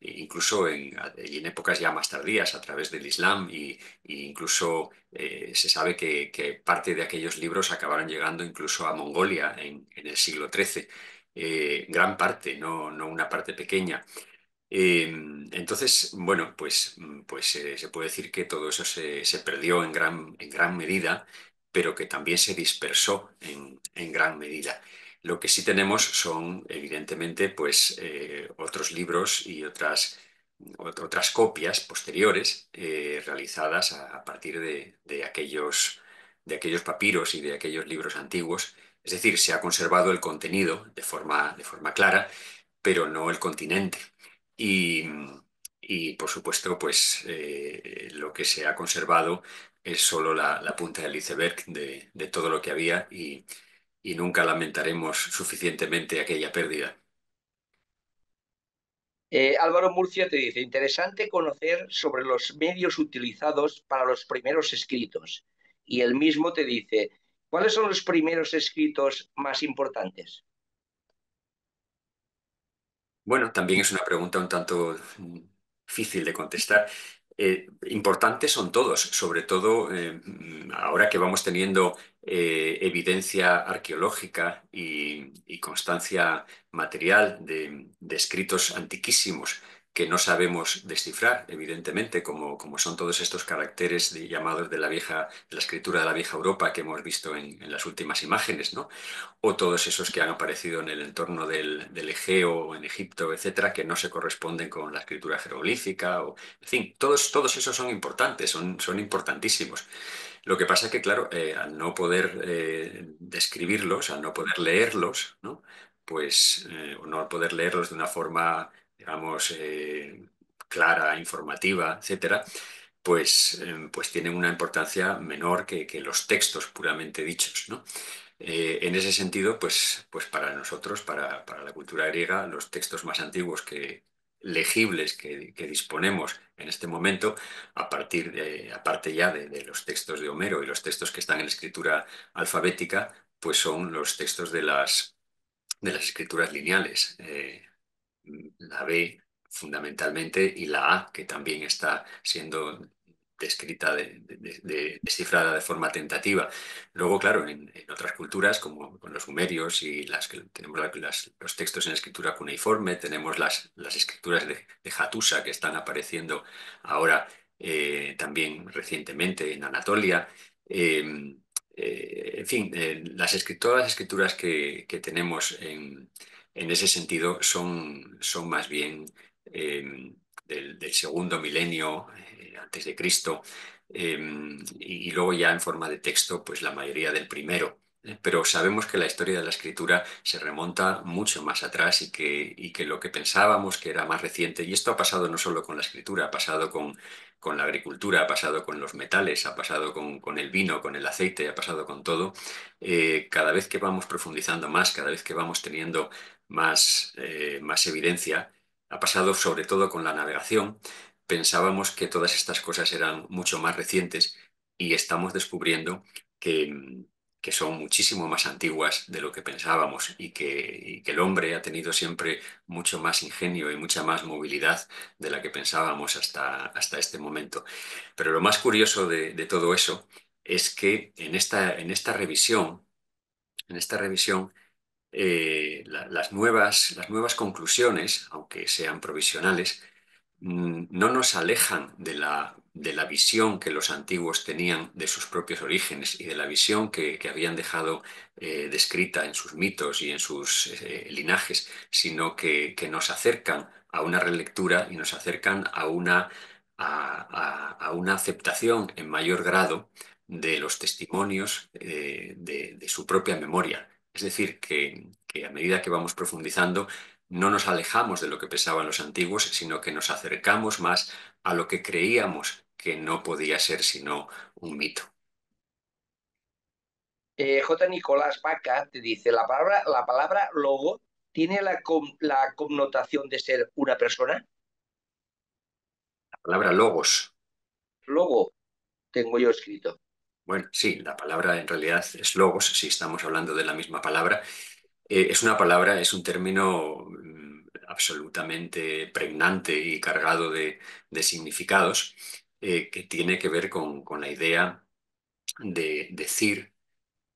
[SPEAKER 1] incluso en épocas ya más tardías, a través del Islam y incluso se sabe que parte de aquellos libros acabaron llegando incluso a Mongolia en el siglo XIII. Gran parte, no una parte pequeña. Entonces, bueno, pues se puede decir que todo eso se perdió en gran medida, pero que también se dispersó en gran medida. Lo que sí tenemos son, evidentemente, pues otros libros y otras copias posteriores realizadas a partir de aquellos de aquellos papiros y de aquellos libros antiguos. Es decir, se ha conservado el contenido de forma clara, pero no el continente. Y, y, por supuesto, pues lo que se ha conservado es solo la punta del iceberg de todo lo que había y nunca lamentaremos suficientemente aquella pérdida.
[SPEAKER 3] Álvaro Murcia te dice, interesante conocer sobre los medios utilizados para los primeros escritos. Y él mismo te dice, ¿cuáles son los primeros escritos más importantes?
[SPEAKER 1] Bueno, también es una pregunta un tanto difícil de contestar. Importantes son todos, sobre todo ahora que vamos teniendo evidencia arqueológica y constancia material de escritos antiquísimos que no sabemos descifrar, evidentemente, como son todos estos caracteres llamados de la escritura de la vieja Europa que hemos visto en las últimas imágenes, ¿no? O todos esos que han aparecido en el entorno del Egeo, o en Egipto, etcétera, que no se corresponden con la escritura jeroglífica, o, en fin, todos esos son importantes, son importantísimos. Lo que pasa es que, claro, al no poder describirlos, al no poder leerlos, ¿no? Pues, o no poder leerlos de una forma, digamos, clara, informativa, etcétera, pues tienen una importancia menor que los textos puramente dichos, ¿no? En ese sentido, pues para nosotros, para la cultura griega, los textos más antiguos legibles que disponemos en este momento, aparte ya de los textos de Homero y los textos que están en la escritura alfabética, pues son los textos de las escrituras lineales. La B fundamentalmente y la A, que también está siendo descrita, descifrada de forma tentativa. Luego, claro, en otras culturas, como con los sumerios y las que tenemos los textos en escritura cuneiforme, tenemos las escrituras de Hattusa que están apareciendo ahora también recientemente en Anatolia. Eh, en fin, todas las escrituras que tenemos en ese sentido son más bien del segundo milenio antes de Cristo y luego ya en forma de texto, pues la mayoría del primero. Pero sabemos que la historia de la escritura se remonta mucho más atrás y que lo que pensábamos que era más reciente, y esto ha pasado no solo con la escritura, ha pasado con la agricultura, ha pasado con los metales, ha pasado con el vino, con el aceite, ha pasado con todo. Cada vez que vamos profundizando más, cada vez que vamos teniendo más evidencia. Ha pasado sobre todo con la navegación. Pensábamos que todas estas cosas eran mucho más recientes y estamos descubriendo que son muchísimo más antiguas de lo que pensábamos y que el hombre ha tenido siempre mucho más ingenio y mucha más movilidad de la que pensábamos hasta este momento. Pero lo más curioso de todo eso es que en esta revisión las nuevas conclusiones, aunque sean provisionales, no nos alejan de la visión que los antiguos tenían de sus propios orígenes y de la visión que habían dejado descrita en sus mitos y en sus linajes, sino que nos acercan a una relectura y nos acercan a una aceptación en mayor grado de los testimonios de su propia memoria. Es decir, que a medida que vamos profundizando, no nos alejamos de lo que pensaban los antiguos, sino que nos acercamos más a lo que creíamos que no podía ser sino un mito.
[SPEAKER 3] J. Nicolás Vaca te dice, la palabra logo tiene la connotación de ser una persona.
[SPEAKER 1] La palabra logos,
[SPEAKER 3] Logo, tengo yo escrito.
[SPEAKER 1] bueno, sí, la palabra en realidad es logos, si estamos hablando de la misma palabra. Es una palabra, es un término absolutamente pregnante y cargado de significados que tiene que ver con la idea de decir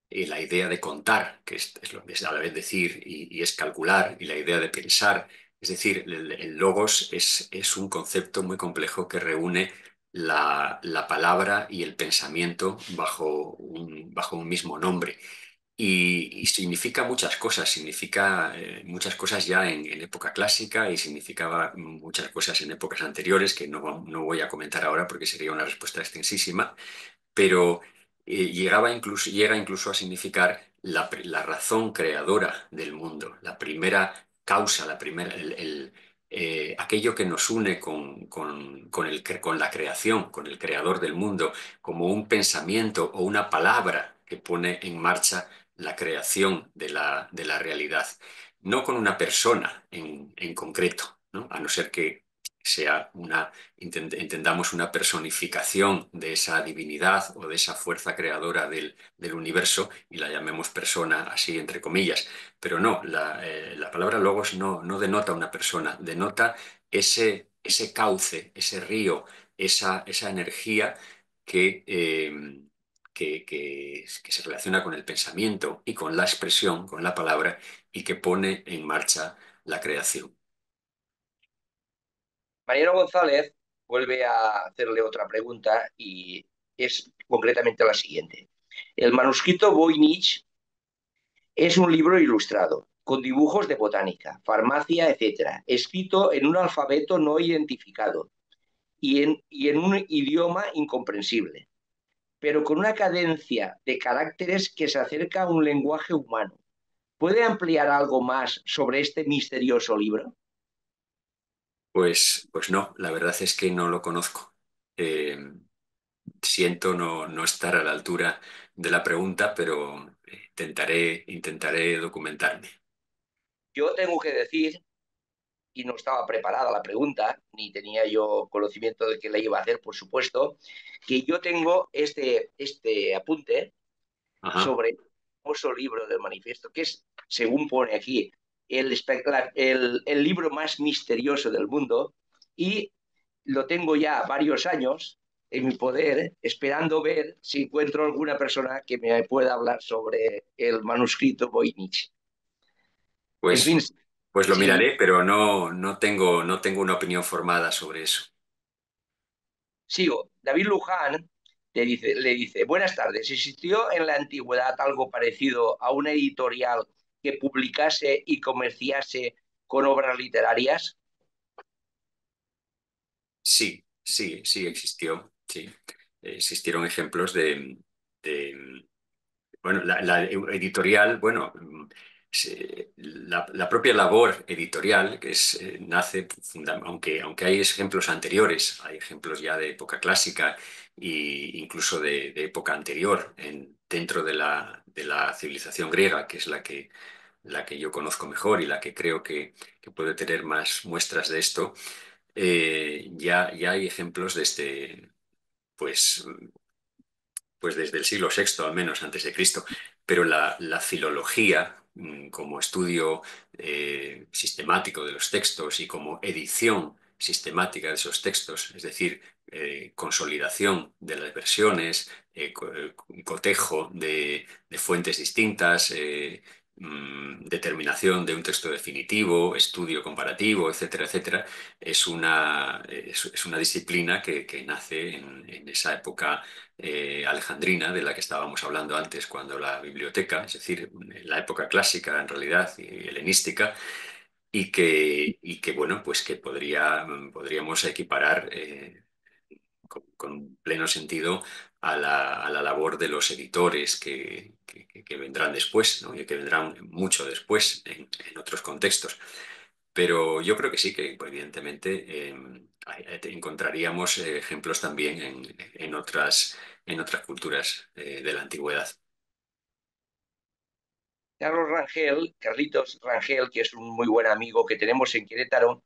[SPEAKER 1] y la idea de contar, que es lo que es a la vez decir y es calcular, y la idea de pensar. Es decir, el logos es un concepto muy complejo que reúne la palabra y el pensamiento bajo un mismo nombre. Y significa muchas cosas, significa muchas cosas ya en época clásica y significaba muchas cosas en épocas anteriores que no voy a comentar ahora porque sería una respuesta extensísima, pero llega incluso a significar la razón creadora del mundo, la primera causa, aquello que nos une con la creación, con el creador del mundo, como un pensamiento o una palabra que pone en marcha la creación de la realidad, no con una persona en concreto, ¿no? A no ser que sea entendamos una personificación de esa divinidad o de esa fuerza creadora del universo y la llamemos persona así entre comillas. Pero no, la palabra logos no denota una persona, denota ese cauce, ese río, esa energía que, que se relaciona con el pensamiento y con la expresión, con la palabra, y que pone en marcha la creación.
[SPEAKER 3] Mariano González vuelve a hacerle otra pregunta y es concretamente la siguiente. El manuscrito Voynich es un libro ilustrado, con dibujos de botánica, farmacia, etcétera, escrito en un alfabeto no identificado y en un idioma incomprensible, pero con una cadencia de caracteres que se acerca a un lenguaje humano. ¿Puede ampliar algo más sobre este misterioso libro?
[SPEAKER 1] Pues no, la verdad es que no lo conozco. Eh, Siento no estar a la altura de la pregunta, pero intentaré documentarme.
[SPEAKER 3] Yo tengo que decir, y no estaba preparada la pregunta, ni tenía yo conocimiento de que la iba a hacer, por supuesto, que yo tengo este apunte
[SPEAKER 1] Ajá.
[SPEAKER 3] sobre el famoso libro del manifiesto, que es, según pone aquí, el libro más misterioso del mundo, y lo tengo ya varios años en mi poder, esperando ver si encuentro alguna persona que me pueda hablar sobre el manuscrito Voynich. En fin,
[SPEAKER 1] Pues, pues lo
[SPEAKER 3] si
[SPEAKER 1] miraré, pero no tengo una opinión formada sobre eso.
[SPEAKER 3] sigo, David Luján le dice, buenas tardes, ¿existió en la antigüedad algo parecido a una editorial que publicase y comerciase con obras literarias?
[SPEAKER 1] Sí existió, sí. Existieron ejemplos de, bueno, la editorial, bueno, la propia labor editorial, que nace, aunque hay ejemplos anteriores, hay ejemplos ya de época clásica e incluso de época anterior, dentro de la civilización griega, que es la que yo conozco mejor y la que creo que puede tener más muestras de esto, ya hay ejemplos pues, pues desde el siglo VI al menos antes de Cristo, pero la filología como estudio sistemático de los textos y como edición sistemática de esos textos, es decir, consolidación de las versiones, cotejo de fuentes distintas, determinación de un texto definitivo, estudio comparativo, etcétera, etcétera, es una disciplina que nace en esa época alejandrina de la que estábamos hablando antes, cuando la biblioteca, es decir, la época clásica en realidad y helenística, bueno, pues que podríamos equiparar con pleno sentido a la labor de los editores que vendrán después, ¿no? Y que vendrán mucho después en otros contextos. Pero yo creo que sí, que evidentemente encontraríamos ejemplos también en otras culturas de la antigüedad.
[SPEAKER 3] Carlitos Rangel, que es un muy buen amigo que tenemos en Querétaro,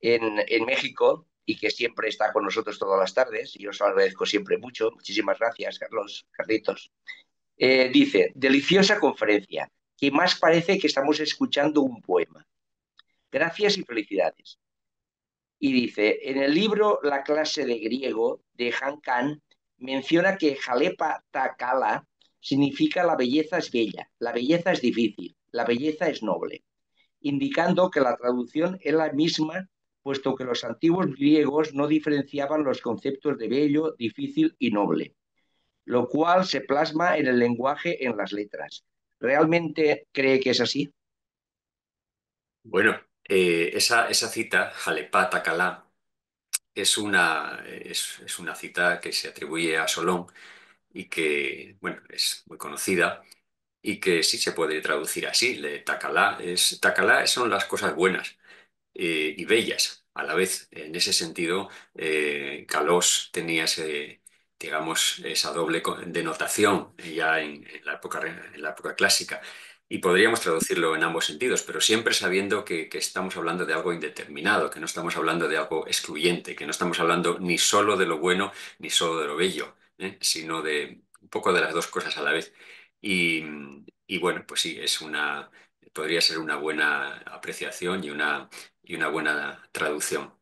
[SPEAKER 3] en México, y que siempre está con nosotros todas las tardes, y os lo agradezco siempre mucho. Muchísimas gracias, Carlitos. Dice, deliciosa conferencia, que más parece que estamos escuchando un poema. Gracias y felicidades. Y dice, en el libro La clase de griego de Han Kan menciona que Jalepa Takala significa la belleza es bella, la belleza es difícil, la belleza es noble, indicando que la traducción es la misma, puesto que los antiguos griegos no diferenciaban los conceptos de bello, difícil y noble, lo cual se plasma en el lenguaje en las letras. ¿Realmente cree que es así?
[SPEAKER 1] Bueno, esa cita, Jalepá Takalá, es una cita que se atribuye a Solón y que, bueno, es muy conocida y que sí se puede traducir así. Takalá son las cosas buenas y bellas a la vez. En ese sentido, Kalós tenía digamos, esa doble denotación ya en la época clásica. Y podríamos traducirlo en ambos sentidos, pero siempre sabiendo que estamos hablando de algo indeterminado, que no estamos hablando de algo excluyente, que no estamos hablando ni solo de lo bueno ni solo de lo bello, sino de un poco de las dos cosas a la vez. Y, y bueno, pues sí, podría ser una buena apreciación y una buena traducción.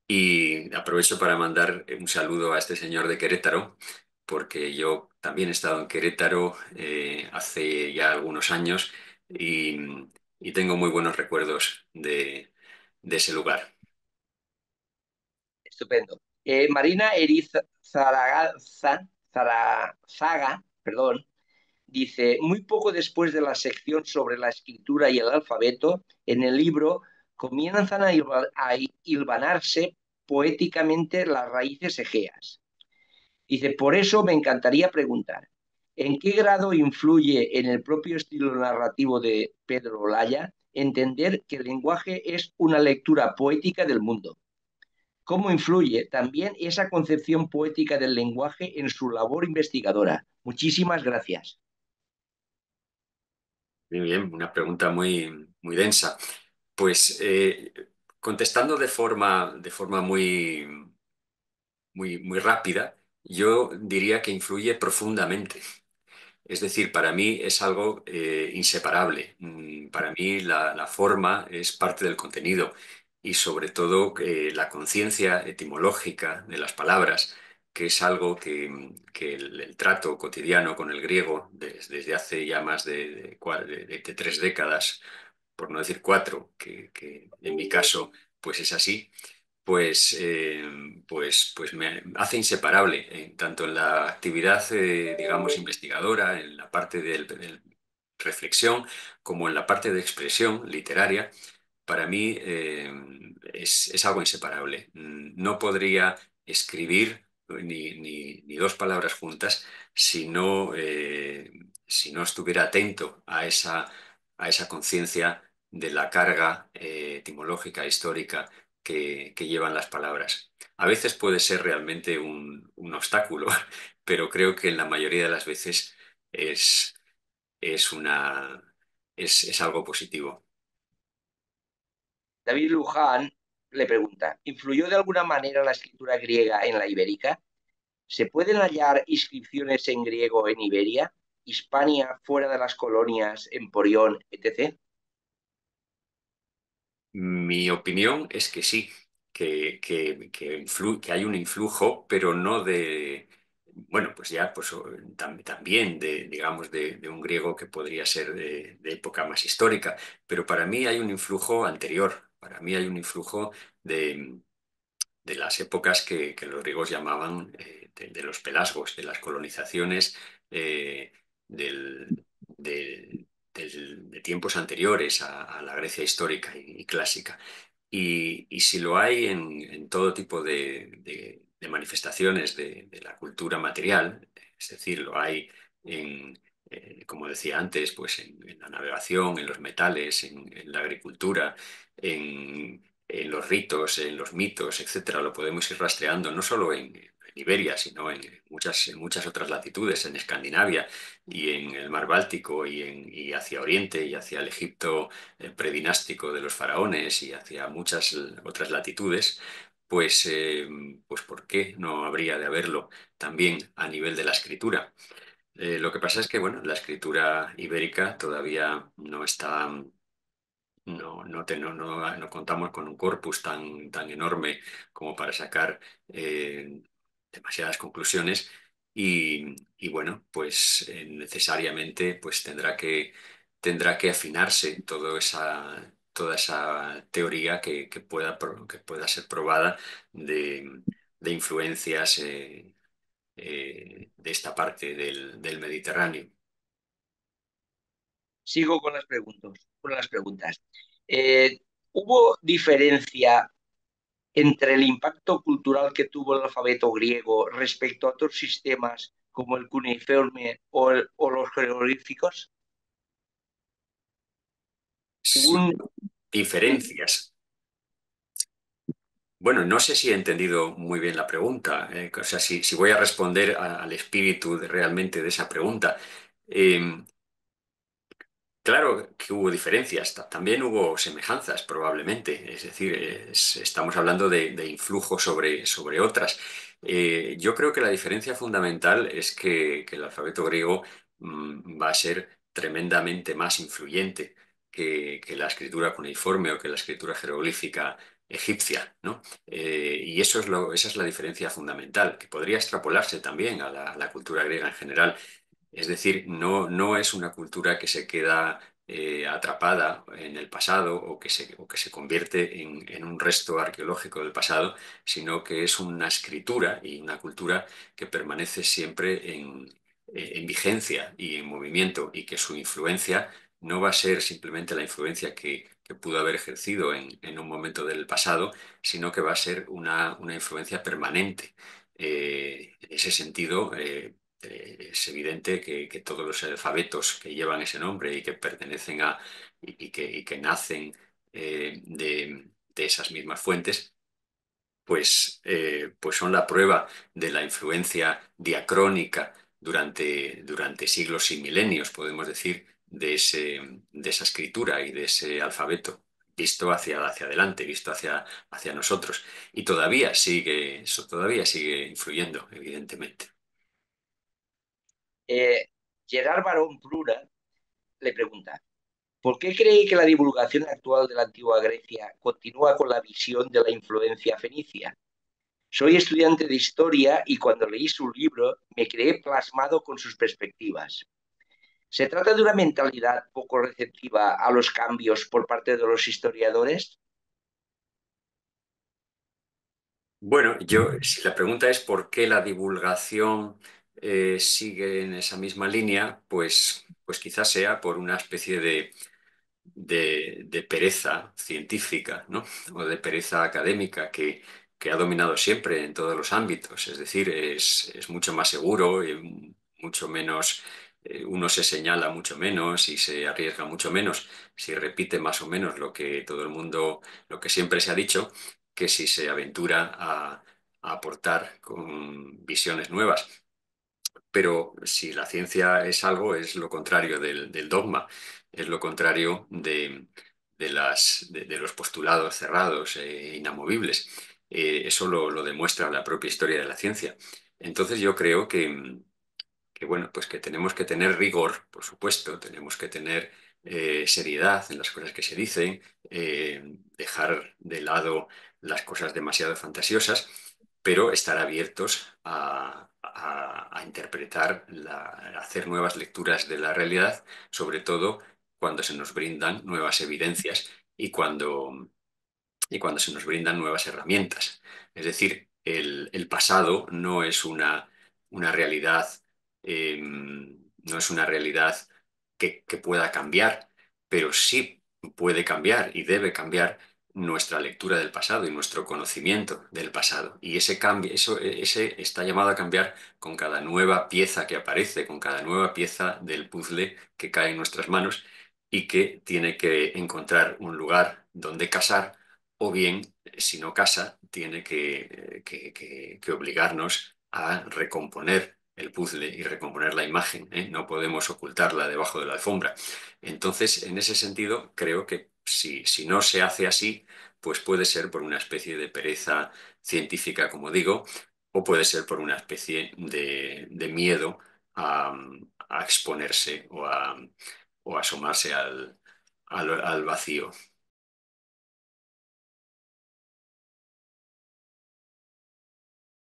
[SPEAKER 1] Y aprovecho para mandar un saludo a este señor de Querétaro, porque yo también he estado en Querétaro hace ya algunos años y, y tengo muy buenos recuerdos de ese lugar.
[SPEAKER 3] Estupendo. Marina Eriz Zarazaga, perdón, dice, muy poco después de la sección sobre la escritura y el alfabeto, en el libro comienzan a hilvanarse poéticamente las raíces egeas. Dice, por eso me encantaría preguntar, ¿en qué grado influye en el propio estilo narrativo de Pedro Olaya entender que el lenguaje es una lectura poética del mundo? ¿Cómo influye también esa concepción poética del lenguaje en su labor investigadora? Muchísimas gracias.
[SPEAKER 1] Muy bien, una pregunta muy, muy densa. Pues contestando de forma muy, muy, muy rápida, yo diría que influye profundamente. Es decir, para mí es algo inseparable. Para mí la forma es parte del contenido y sobre todo la conciencia etimológica de las palabras, que es algo que el trato cotidiano con el griego desde hace ya más de 3 décadas, por no decir 4, que en mi caso pues es así, pues me hace inseparable, tanto en la actividad, digamos, investigadora, en la parte de reflexión, como en la parte de expresión literaria. Para mí es algo inseparable. No podría escribir ni dos palabras juntas si no estuviera atento a esa conciencia de la carga etimológica, histórica que llevan las palabras. A veces puede ser realmente un obstáculo, pero creo que en la mayoría de las veces es, es una, es algo positivo.
[SPEAKER 3] David Luján le pregunta, ¿influyó de alguna manera la escritura griega en la ibérica? ¿Se pueden hallar inscripciones en griego en Iberia, Hispania, fuera de las colonias, Emporión, etc.?
[SPEAKER 1] Mi opinión es que sí, que hay un influjo, pero no bueno, pues ya, pues también digamos, de un griego que podría ser de época más histórica, pero para mí hay un influjo anterior, para mí hay un influjo de las épocas que los griegos llamaban de los pelasgos, de las colonizaciones eh, del- de tiempos anteriores a la Grecia histórica y clásica. Y si lo hay en todo tipo de manifestaciones de la cultura material, es decir, lo hay como decía antes, pues en la navegación, en los metales, en la agricultura, en los ritos, en los mitos, etcétera, lo podemos ir rastreando no solo en Iberia, sino en muchas otras latitudes, en Escandinavia y en el mar Báltico y hacia Oriente y hacia el Egipto predinástico de los faraones y hacia muchas otras latitudes. Pues ¿por qué no habría de haberlo también a nivel de la escritura? Lo que pasa es que, bueno, la escritura ibérica todavía no está, no contamos con un corpus tan enorme como para sacar demasiadas conclusiones y bueno, pues necesariamente pues tendrá que afinarse toda esa teoría que pueda ser probada de influencias de esta parte del Mediterráneo.
[SPEAKER 3] Sigo con las preguntas. Eh, ¿Hubo diferencia entre el impacto cultural que tuvo el alfabeto griego respecto a otros sistemas como el cuneiforme o los jeroglíficos?
[SPEAKER 1] Sí,
[SPEAKER 3] Un,
[SPEAKER 1] diferencias. Bueno, no sé si he entendido muy bien la pregunta. O sea, si voy a responder al espíritu realmente de esa pregunta. Eh, Claro que hubo diferencias, también hubo semejanzas probablemente, es decir, estamos hablando de influjo sobre otras. Yo creo que la diferencia fundamental es que el alfabeto griego va a ser tremendamente más influyente que la escritura cuneiforme o que la escritura jeroglífica egipcia, ¿no? Y esa es la diferencia fundamental, que podría extrapolarse también a la cultura griega en general. Es decir, no es una cultura que se queda atrapada en el pasado o que se convierte en un resto arqueológico del pasado, sino que es una escritura y una cultura que permanece siempre en vigencia y en movimiento y que su influencia no va a ser simplemente la influencia que pudo haber ejercido en un momento del pasado, sino que va a ser una influencia permanente. En ese sentido, es evidente que todos los alfabetos que llevan ese nombre y que pertenecen y que nacen de esas mismas fuentes, pues son la prueba de la influencia diacrónica durante siglos y milenios, podemos decir, de esa escritura y de ese alfabeto, visto hacia adelante, visto hacia nosotros. Y eso todavía sigue influyendo, evidentemente.
[SPEAKER 3] eh, Gerard Barón Plura le pregunta, ¿por qué cree que la divulgación actual de la antigua Grecia continúa con la visión de la influencia fenicia? Soy estudiante de historia y cuando leí su libro me quedé plasmado con sus perspectivas. ¿Se trata de una mentalidad poco receptiva a los cambios por parte de los historiadores?
[SPEAKER 1] Bueno, si la pregunta es por qué la divulgación sigue en esa misma línea, pues quizás sea por una especie de pereza científica, ¿no? O de pereza académica que ha dominado siempre en todos los ámbitos. Es decir, es mucho más seguro, mucho menos, uno se señala mucho menos y se arriesga mucho menos si repite más o menos lo que todo el mundo, lo que siempre se ha dicho, que si se aventura a aportar con visiones nuevas. Pero si la ciencia es algo, es lo contrario del dogma, es lo contrario de los postulados cerrados e inamovibles. Eso lo demuestra la propia historia de la ciencia. Entonces yo creo que, bueno, pues que tenemos que tener rigor, por supuesto, tenemos que tener seriedad en las cosas que se dicen, dejar de lado las cosas demasiado fantasiosas, pero estar abiertos a interpretar, a hacer nuevas lecturas de la realidad, sobre todo cuando se nos brindan nuevas evidencias y cuando se nos brindan nuevas herramientas. Es decir, el pasado no es una realidad, no es una realidad que pueda cambiar, pero sí puede cambiar y debe cambiar nuestra lectura del pasado y nuestro conocimiento del pasado. Y ese cambio, ese está llamado a cambiar con cada nueva pieza que aparece, con cada nueva pieza del puzzle que cae en nuestras manos y que tiene que encontrar un lugar donde casar o bien, si no casa, tiene que obligarnos a recomponer el puzzle y recomponer la imagen, ¿eh? No podemos ocultarla debajo de la alfombra. Entonces, en ese sentido, creo que si no se hace así, pues puede ser por una especie de pereza científica, como digo, o puede ser por una especie de miedo a, a exponerse o a asomarse al vacío.